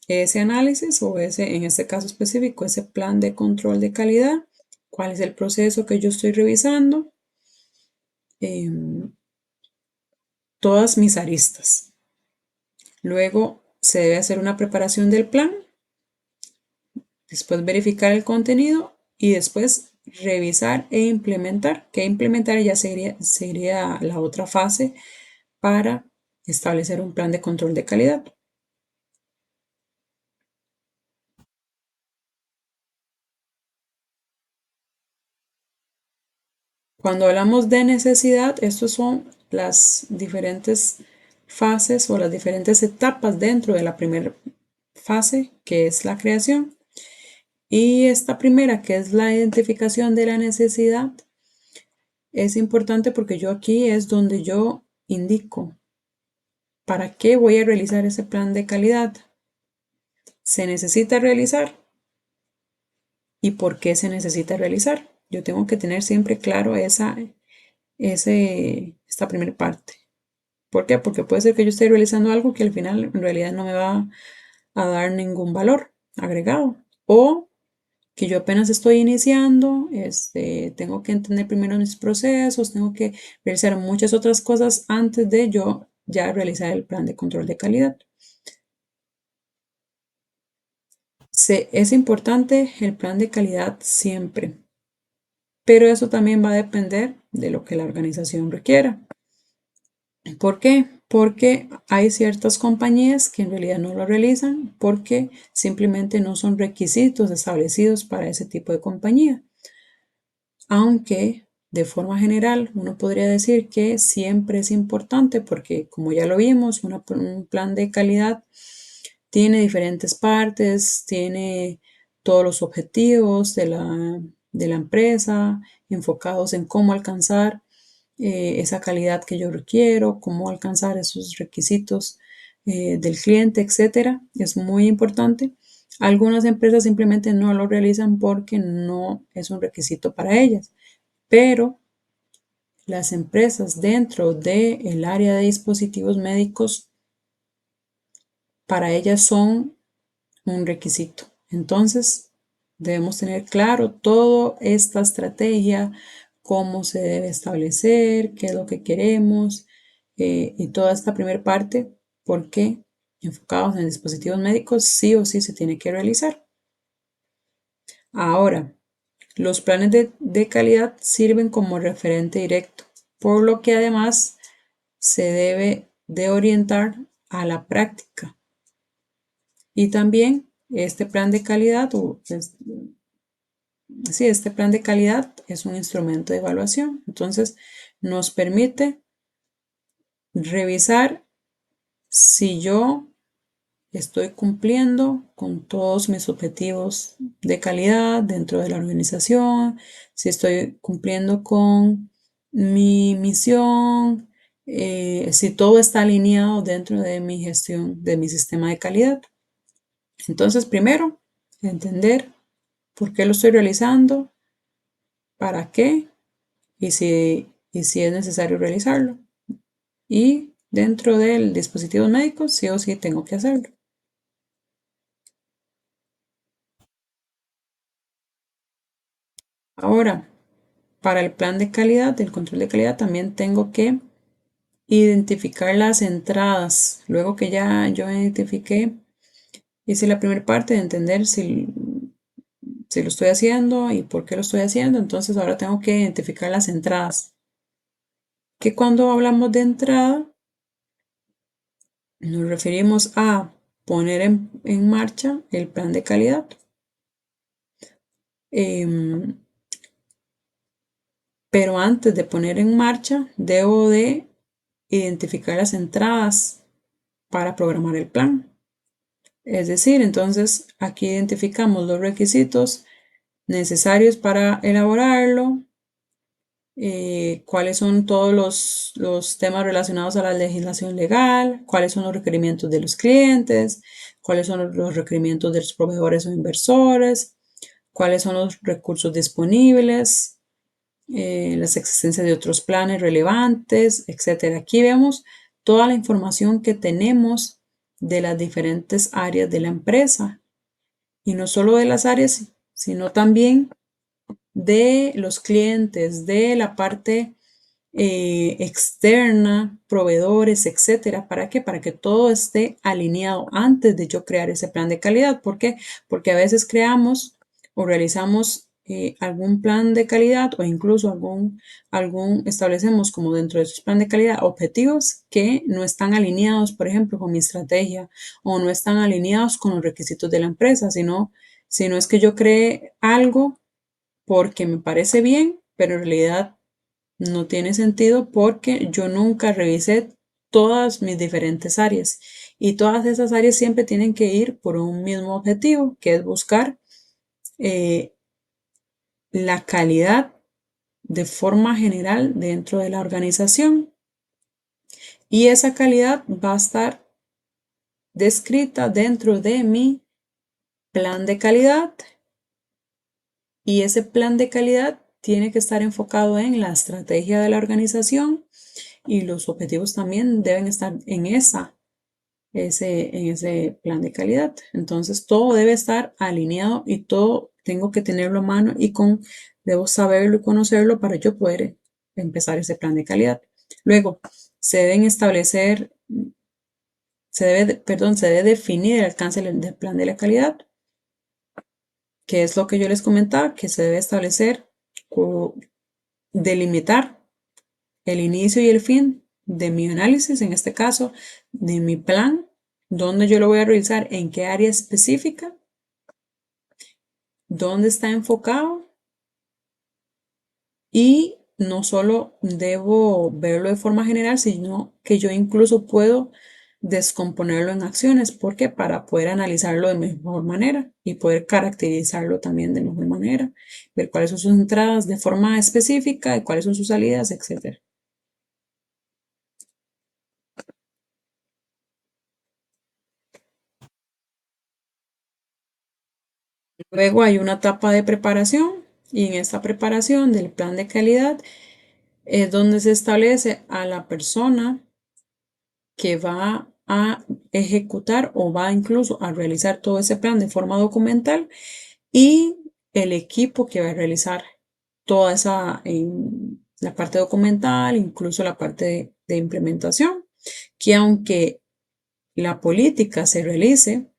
ese análisis o ese, en este caso específico, ese plan de control de calidad, cuál es el proceso que yo estoy revisando, todas mis aristas. Luego se debe hacer una preparación del plan, después verificar el contenido y después revisar e implementar, que implementar ya sería la otra fase para establecer un plan de control de calidad. Cuando hablamos de necesidad, estos son las diferentes fases o las diferentes etapas dentro de la primera fase, que es la creación. Y esta primera, que es la identificación de la necesidad, es importante porque yo aquí es donde yo indico para qué voy a realizar ese plan de calidad. ¿Se necesita realizar? ¿Y por qué se necesita realizar? Yo tengo que tener siempre claro esta primera parte. ¿Por qué? Porque puede ser que yo esté realizando algo que al final en realidad no me va a dar ningún valor agregado. O que yo apenas estoy iniciando, tengo que entender primero mis procesos, tengo que realizar muchas otras cosas antes de yo ya realizar el plan de control de calidad. Es importante el plan de calidad siempre, pero eso también va a depender de lo que la organización requiera. ¿Por qué? Porque hay ciertas compañías que en realidad no lo realizan porque simplemente no son requisitos establecidos para ese tipo de compañía. Aunque de forma general uno podría decir que siempre es importante porque como ya lo vimos, un plan de calidad tiene diferentes partes, tiene todos los objetivos de la empresa enfocados en cómo alcanzar esa calidad que yo requiero, cómo alcanzar esos requisitos del cliente, etcétera. Es muy importante. Algunas empresas simplemente no lo realizan porque no es un requisito para ellas, pero las empresas dentro del área de dispositivos médicos, para ellas son un requisito. Entonces, debemos tener claro toda esta estrategia, cómo se debe establecer, qué es lo que queremos y toda esta primera parte, porque enfocados en dispositivos médicos, sí o sí se tiene que realizar. Ahora, los planes de calidad sirven como referente directo, por lo que además se debe de orientar a la práctica. Y también este plan de calidad, este plan de calidad es un instrumento de evaluación. Entonces, nos permite revisar si yo estoy cumpliendo con todos mis objetivos de calidad dentro de la organización, si estoy cumpliendo con mi misión, si todo está alineado dentro de mi gestión, de mi sistema de calidad. Entonces, primero, entender por qué lo estoy realizando, para qué y si es necesario realizarlo. Y dentro del dispositivo médico, sí o sí tengo que hacerlo. Ahora, para el plan de calidad, el control de calidad, también tengo que identificar las entradas. Luego que ya yo identifiqué, hice la primera parte de entender si lo estoy haciendo y por qué lo estoy haciendo. Entonces ahora tengo que identificar las entradas. Que cuando hablamos de entrada, nos referimos a poner en marcha el plan de calidad. Pero antes de poner en marcha, debo de identificar las entradas para programar el plan. Es decir, entonces aquí identificamos los requisitos necesarios para elaborarlo, cuáles son todos los temas relacionados a la legislación legal, cuáles son los requerimientos de los clientes, cuáles son los requerimientos de los proveedores o inversores, cuáles son los recursos disponibles, las existencias de otros planes relevantes, etc. Aquí vemos toda la información que tenemos de las diferentes áreas de la empresa y no solo de las áreas, sino también de los clientes, de la parte externa, proveedores, etcétera. ¿Para qué? Para que todo esté alineado antes de yo crear ese plan de calidad. ¿Por qué? Porque a veces creamos o realizamos algún plan de calidad o incluso establecemos como dentro de esos plan de calidad objetivos que no están alineados, por ejemplo, con mi estrategia o no están alineados con los requisitos de la empresa, sino es que yo cree algo porque me parece bien, pero en realidad no tiene sentido porque yo nunca revisé todas mis diferentes áreas y todas esas áreas siempre tienen que ir por un mismo objetivo, que es buscar eh, la calidad de forma general dentro de la organización y esa calidad va a estar descrita dentro de mi plan de calidad y ese plan de calidad tiene que estar enfocado en la estrategia de la organización y los objetivos también deben estar en ese plan de calidad. Entonces todo debe estar alineado y todo tengo que tenerlo a mano debo saberlo y conocerlo para yo poder empezar ese plan de calidad. Luego, se deben establecer, se debe definir el alcance del plan de la calidad, que es lo que yo les comentaba, que se debe establecer, delimitar el inicio y el fin de mi análisis, en este caso, de mi plan, dónde yo lo voy a realizar, en qué área específica, dónde está enfocado y no solo debo verlo de forma general, sino que yo incluso puedo descomponerlo en acciones, porque para poder analizarlo de mejor manera y poder caracterizarlo también de mejor manera, ver cuáles son sus entradas de forma específica y cuáles son sus salidas, etc. Luego hay una etapa de preparación y en esta preparación del plan de calidad es donde se establece a la persona que va a ejecutar o va incluso a realizar todo ese plan de forma documental y el equipo que va a realizar toda la parte documental, incluso la parte de implementación, que aunque la política se realice,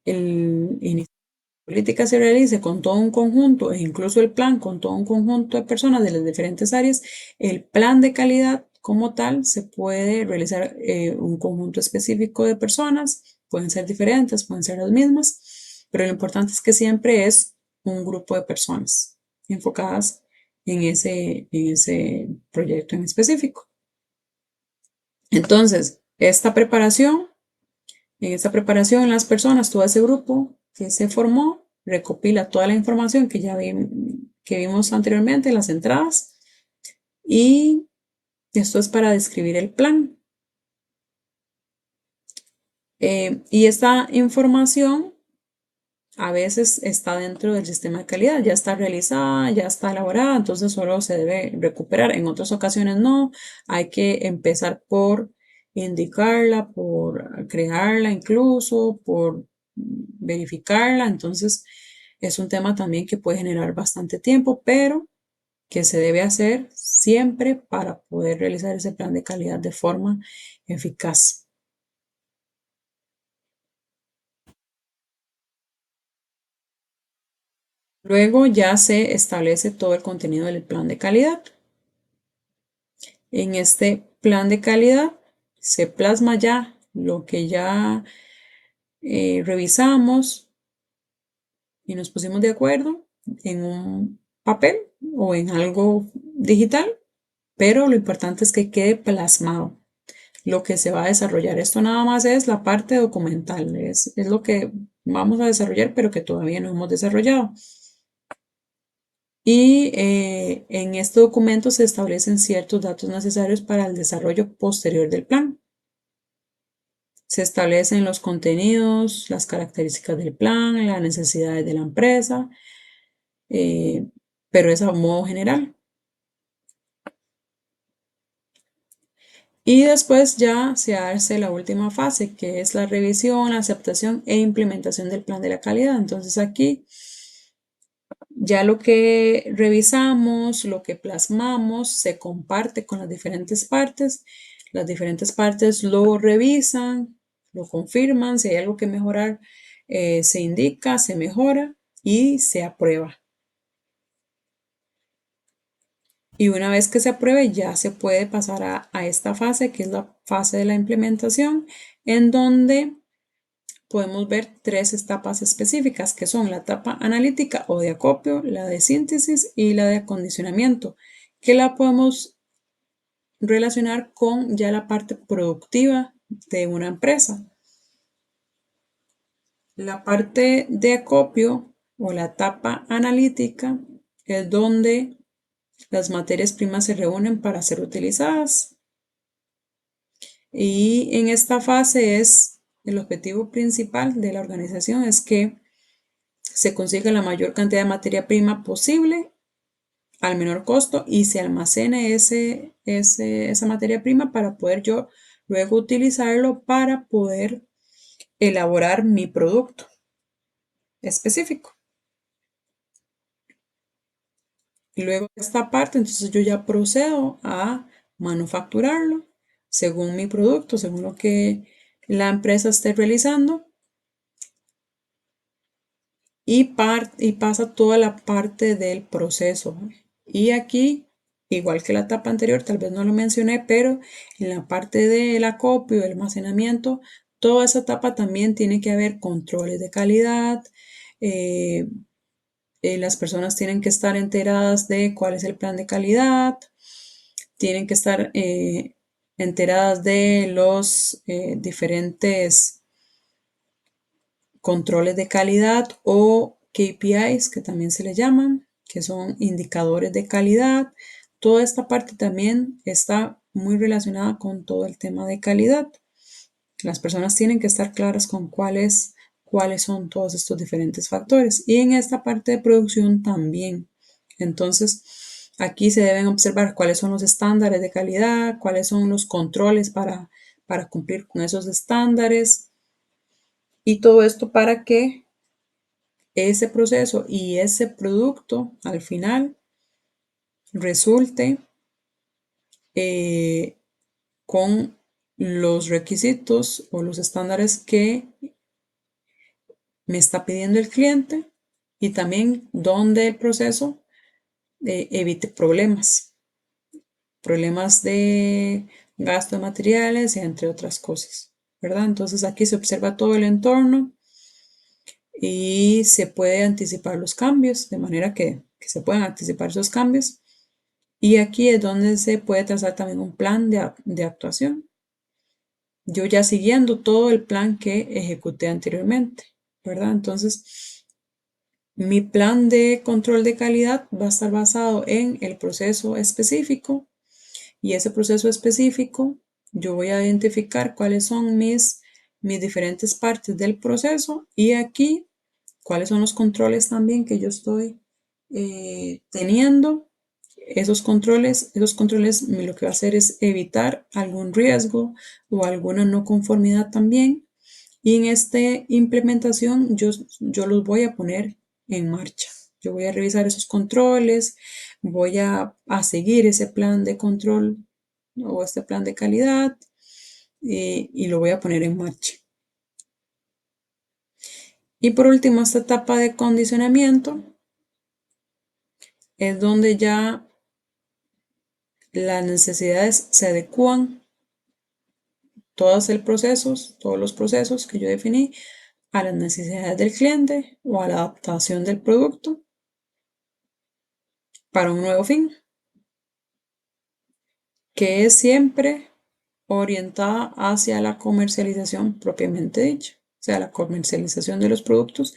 el política se realice con todo un conjunto e incluso el plan con todo un conjunto de personas de las diferentes áreas, el plan de calidad como tal se puede realizar un conjunto específico de personas, pueden ser diferentes, pueden ser las mismas, pero lo importante es que siempre es un grupo de personas enfocadas en ese proyecto en específico. Entonces, en esta preparación, las personas, todo ese grupo que se formó, recopila toda la información que vimos anteriormente, las entradas, y esto es para describir el plan. Y esta información a veces está dentro del sistema de calidad, ya está realizada, ya está elaborada, entonces solo se debe recuperar. En otras ocasiones no, hay que empezar por indicarla, por crearla incluso, por verificarla. Entonces es un tema también que puede generar bastante tiempo, pero que se debe hacer siempre para poder realizar ese plan de calidad de forma eficaz. Luego ya se establece todo el contenido del plan de calidad. En este plan de calidad se plasma ya lo que ya revisamos y nos pusimos de acuerdo en un papel o en algo digital, pero lo importante es que quede plasmado lo que se va a desarrollar. Esto nada más es la parte documental, es lo que vamos a desarrollar, pero que todavía no hemos desarrollado. Y en este documento se establecen ciertos datos necesarios para el desarrollo posterior del plan. Se establecen los contenidos, las características del plan, las necesidades de la empresa, pero es a modo general. Y después ya se hace la última fase, que es la revisión, la aceptación e implementación del plan de la calidad. Entonces aquí ya lo que revisamos, lo que plasmamos, se comparte con las diferentes partes. Las diferentes partes lo revisan, lo confirman. Si hay algo que mejorar, se indica, se mejora y se aprueba. Y una vez que se apruebe, ya se puede pasar a esta fase, que es la fase de la implementación, en donde podemos ver tres etapas específicas, que son la etapa analítica o de acopio, la de síntesis y la de acondicionamiento, que la podemos relacionar con ya la parte productiva de una empresa. La parte de acopio o la etapa analítica es donde las materias primas se reúnen para ser utilizadas. Y en esta fase es el objetivo principal de la organización es que se consiga la mayor cantidad de materia prima posible al menor costo y se almacene esa materia prima para poder yo luego utilizarlo para poder elaborar mi producto específico. Y luego de esta parte, entonces yo ya procedo a manufacturarlo según mi producto, según lo que la empresa esté realizando. Y pasa toda la parte del proceso. Y aquí, igual que la etapa anterior, tal vez no lo mencioné, pero en la parte del acopio, del almacenamiento, toda esa etapa también tiene que haber controles de calidad. Las personas tienen que estar enteradas de cuál es el plan de calidad, tienen que estar enteradas de los diferentes controles de calidad o KPIs, que también se le llaman, que son indicadores de calidad. Toda esta parte también está muy relacionada con todo el tema de calidad. Las personas tienen que estar claras con cuáles son todos estos diferentes factores. Y en esta parte de producción también. Entonces, aquí se deben observar cuáles son los estándares de calidad, cuáles son los controles para cumplir con esos estándares. Y todo esto para que ese proceso y ese producto al final resulte con los requisitos o los estándares que me está pidiendo el cliente y también donde el proceso evite problemas de gasto de materiales, entre otras cosas, ¿verdad? Entonces aquí se observa todo el entorno y se puede anticipar los cambios, de manera que se puedan anticipar esos cambios. Y aquí es donde se puede trazar también un plan de actuación. Yo ya siguiendo todo el plan que ejecuté anteriormente, ¿verdad? Entonces, mi plan de control de calidad va a estar basado en el proceso específico y ese proceso específico yo voy a identificar cuáles son mis diferentes partes del proceso y aquí cuáles son los controles también que yo estoy teniendo. Esos controles lo que va a hacer es evitar algún riesgo o alguna no conformidad también. Y en esta implementación yo los voy a poner en marcha. Yo voy a revisar esos controles, voy a seguir ese plan de control o este plan de calidad y lo voy a poner en marcha. Y por último, esta etapa de condicionamiento es donde ya las necesidades se adecúan, todos los procesos que yo definí a las necesidades del cliente o a la adaptación del producto para un nuevo fin, que es siempre orientada hacia la comercialización propiamente dicha, o sea, la comercialización de los productos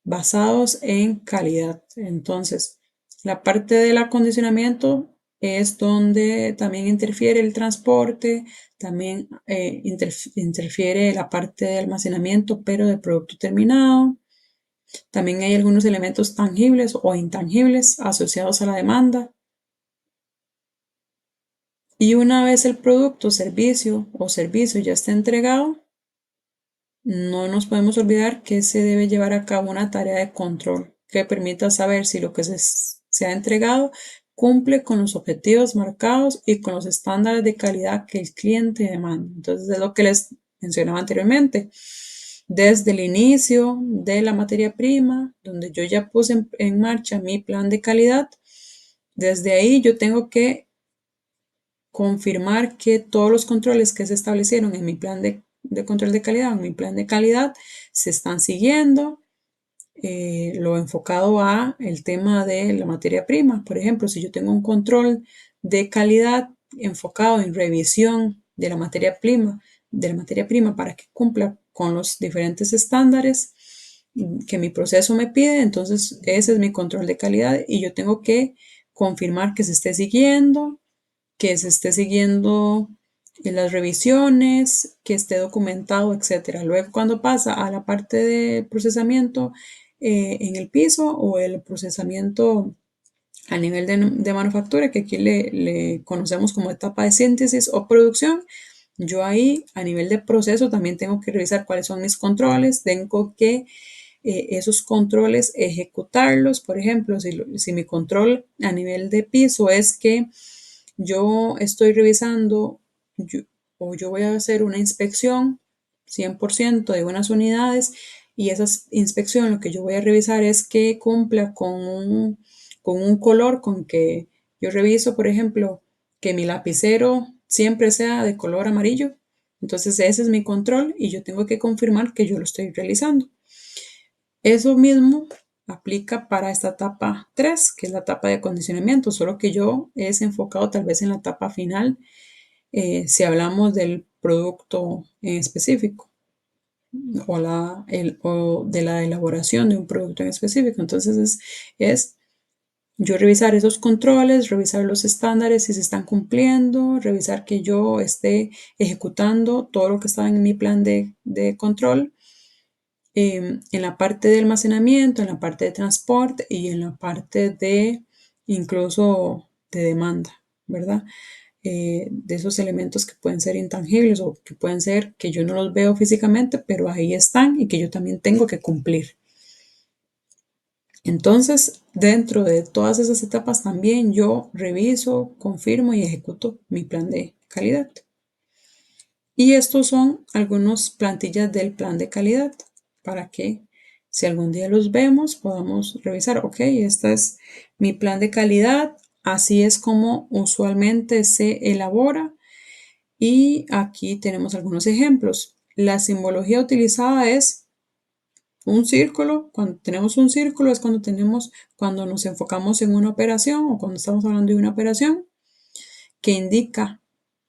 basados en calidad. Entonces, La parte del acondicionamiento es donde también interfiere el transporte, también interfiere la parte de almacenamiento, pero del producto terminado. También hay algunos elementos tangibles o intangibles asociados a la demanda. Y una vez el producto, servicio o servicio ya está entregado, no nos podemos olvidar que se debe llevar a cabo una tarea de control que permita saber si lo que se ha entregado cumple con los objetivos marcados y con los estándares de calidad que el cliente demanda. Entonces, es lo que les mencionaba anteriormente. Desde el inicio de la materia prima, donde yo ya puse en marcha mi plan de calidad, desde ahí yo tengo que confirmar que todos los controles que se establecieron en mi plan de control de calidad, en mi plan de calidad, se están siguiendo. Lo enfocado a el tema de la materia prima. Por ejemplo, si yo tengo un control de calidad enfocado en revisión de la materia prima para que cumpla con los diferentes estándares que mi proceso me pide, entonces ese es mi control de calidad y yo tengo que confirmar que se esté siguiendo, en las revisiones, que esté documentado, etcétera. Luego, cuando pasa a la parte de procesamiento en el piso o el procesamiento a nivel de manufactura, que aquí le conocemos como etapa de síntesis o producción, yo ahí a nivel de proceso también tengo que revisar cuáles son mis controles, tengo que esos controles ejecutarlos. Por ejemplo, si mi control a nivel de piso es que yo estoy revisando o yo voy a hacer una inspección 100% de unas unidades y esa inspección lo que yo voy a revisar es que cumpla con un color con que yo reviso, por ejemplo, que mi lapicero siempre sea de color amarillo. Entonces ese es mi control y yo tengo que confirmar que yo lo estoy realizando. Eso mismo aplica para esta etapa 3, que es la etapa de acondicionamiento, solo que yo es enfocado tal vez en la etapa final, si hablamos del producto en específico o de la elaboración de un producto en específico. Entonces es yo revisar esos controles, revisar los estándares si se están cumpliendo, revisar que yo esté ejecutando todo lo que está en mi plan de control en la parte de almacenamiento, en la parte de transporte y en la parte de incluso de demanda, ¿verdad? De esos elementos que pueden ser intangibles o que pueden ser que yo no los veo físicamente, pero ahí están y que yo también tengo que cumplir. Entonces, dentro de todas esas etapas también yo reviso, confirmo y ejecuto mi plan de calidad. Y estos son algunas plantillas del plan de calidad para que si algún día los vemos podamos revisar, ok, este es mi plan de calidad, así es como usualmente se elabora y aquí tenemos algunos ejemplos. La simbología utilizada es un círculo. Cuando tenemos un círculo es cuando nos enfocamos en una operación o cuando estamos hablando de una operación que indica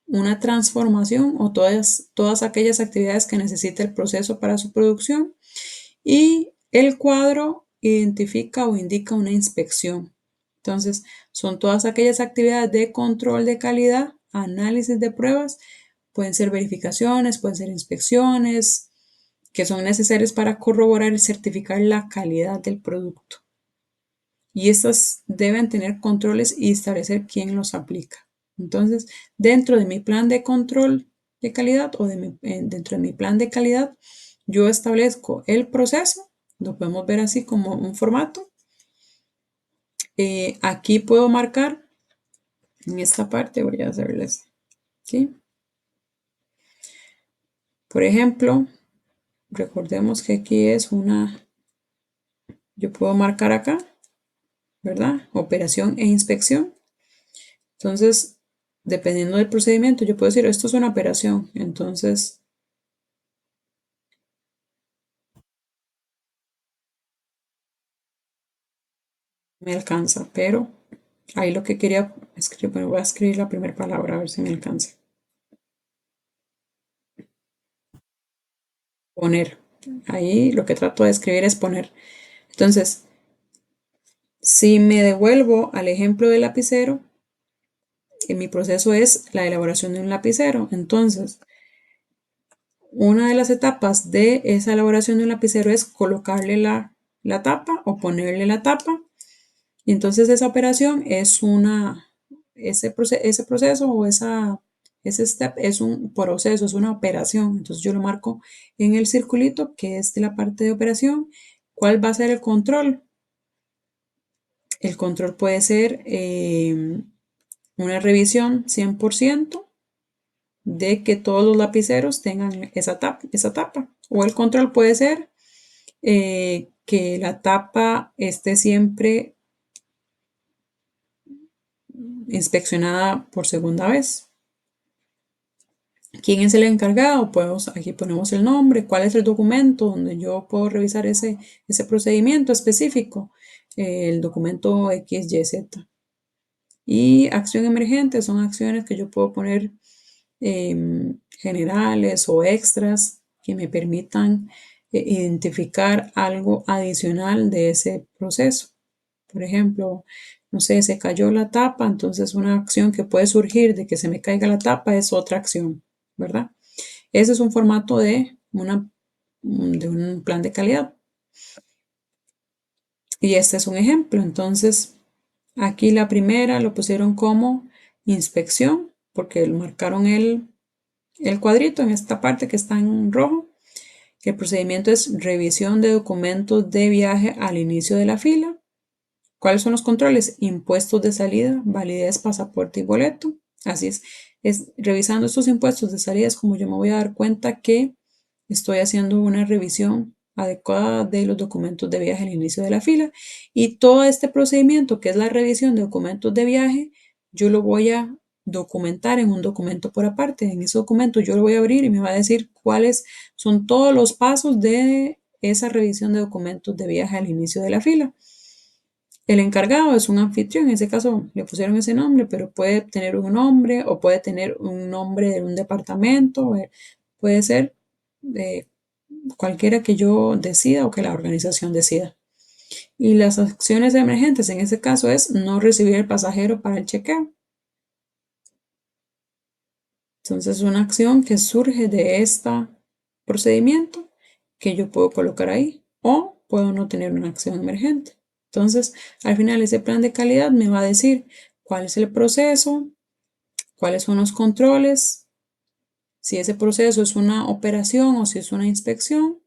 una transformación o todas aquellas actividades que necesita el proceso para su producción. Y el cuadro identifica o indica una inspección. Entonces, son todas aquellas actividades de control de calidad, análisis de pruebas, pueden ser verificaciones, pueden ser inspecciones, que son necesarias para corroborar y certificar la calidad del producto. Y estas deben tener controles y establecer quién los aplica. Entonces, dentro de mi plan de control de calidad o dentro de mi plan de calidad, yo establezco el proceso, lo podemos ver así como un formato. Aquí puedo marcar, en esta parte voy a hacerles, ¿sí? Por ejemplo, recordemos que aquí es yo puedo marcar acá, ¿verdad? Operación e inspección. Entonces, dependiendo del procedimiento, yo puedo decir, esto es una operación, entonces me alcanza, pero ahí lo que quería escribir, bueno, voy a escribir la primera palabra a ver si me alcanza. Poner. Ahí lo que trato de escribir es poner. Entonces, Si me devuelvo al ejemplo del lapicero, mi proceso es la elaboración de un lapicero. Entonces, una de las etapas de esa elaboración de un lapicero es colocarle la tapa o ponerle la tapa. Y entonces esa operación es ese proceso o ese step es un proceso, es una operación. Entonces yo lo marco en el circulito que es de la parte de operación. ¿Cuál va a ser el control? El control puede ser una revisión 100% de que todos los lapiceros tengan esa tapa. O el control puede ser que la tapa esté siempre inspeccionada por segunda vez. ¿Quién es el encargado? Pues aquí ponemos el nombre, cuál es el documento donde yo puedo revisar ese procedimiento específico, el documento XYZ. Y acción emergente son acciones que yo puedo poner generales o extras que me permitan identificar algo adicional de ese proceso. Por ejemplo, no sé, se cayó la tapa, entonces una acción que puede surgir de que se me caiga la tapa es otra acción, ¿verdad? Ese es un formato de un plan de calidad. Y este es un ejemplo. Entonces, aquí la primera lo pusieron como inspección, porque marcaron el cuadrito en esta parte que está en rojo. El procedimiento es revisión de documentos de viaje al inicio de la fila. ¿Cuáles son los controles? Impuestos de salida, validez, pasaporte y boleto. Así es revisando estos impuestos de salida es como yo me voy a dar cuenta que estoy haciendo una revisión adecuada de los documentos de viaje al inicio de la fila. Y todo este procedimiento, que es la revisión de documentos de viaje, yo lo voy a documentar en un documento por aparte. En ese documento yo lo voy a abrir y me va a decir cuáles son todos los pasos de esa revisión de documentos de viaje al inicio de la fila. El encargado es un anfitrión, en ese caso le pusieron ese nombre, pero puede tener un nombre o puede tener un nombre de un departamento, puede ser de cualquiera que yo decida o que la organización decida. Y las acciones emergentes en ese caso es no recibir el pasajero para el chequeo. Entonces, una acción que surge de este procedimiento que yo puedo colocar ahí o puedo no tener una acción emergente. Entonces, al final ese plan de calidad me va a decir cuál es el proceso, cuáles son los controles, si ese proceso es una operación o si es una inspección,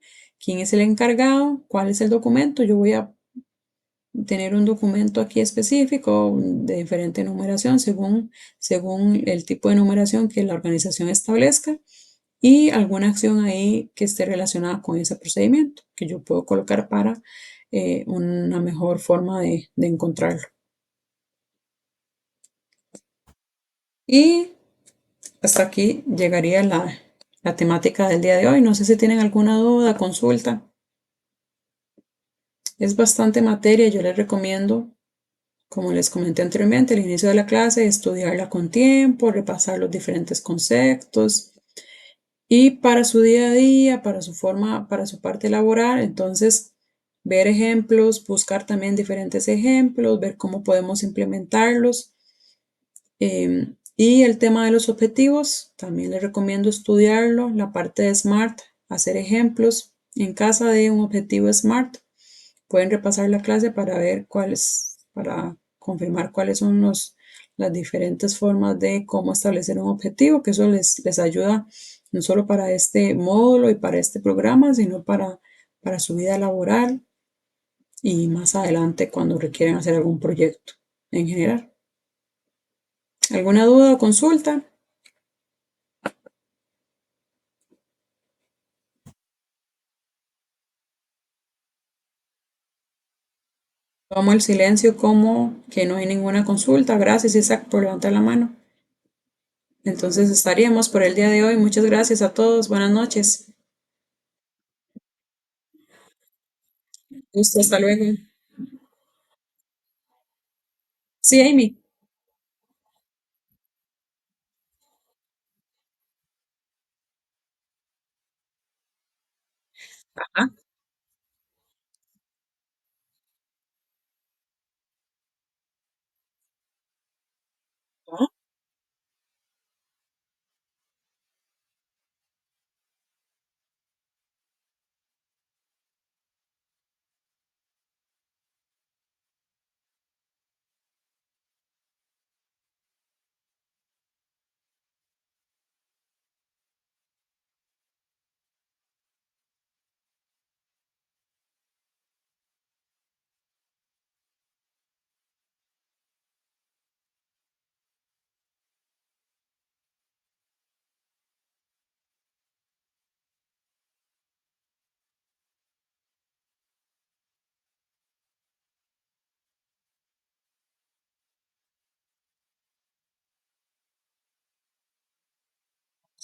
quién es el encargado, cuál es el documento. Yo voy a tener un documento aquí específico de diferente numeración según el tipo de numeración que la organización establezca y alguna acción ahí que esté relacionada con ese procedimiento que yo puedo colocar para una mejor forma de encontrarlo. Y hasta aquí llegaría la temática del día de hoy. No sé si tienen alguna duda, consulta. Es bastante materia, yo les recomiendo, como les comenté anteriormente, al inicio de la clase, estudiarla con tiempo, repasar los diferentes conceptos y para su día a día, para su forma, para su parte laboral, entonces ver ejemplos, buscar también diferentes ejemplos, ver cómo podemos implementarlos. Y el tema de los objetivos, también les recomiendo estudiarlo, la parte de SMART, hacer ejemplos en casa de un objetivo SMART. Pueden repasar la clase para ver para confirmar cuáles son las diferentes formas de cómo establecer un objetivo, que eso les ayuda no solo para este módulo y para este programa, sino para su vida laboral y más adelante cuando requieren hacer algún proyecto en general. ¿Alguna duda o consulta? Tomo el silencio como que no hay ninguna consulta. Gracias, Isaac, por levantar la mano. Entonces estaríamos por el día de hoy. Muchas gracias a todos. Buenas noches. Gusto, hasta luego. Sí, Amy. Ajá.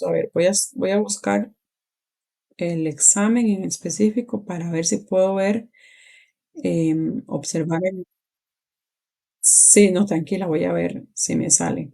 A ver, voy a buscar el examen en específico para ver si puedo ver, observar el. Sí, no, tranquila, voy a ver si me sale.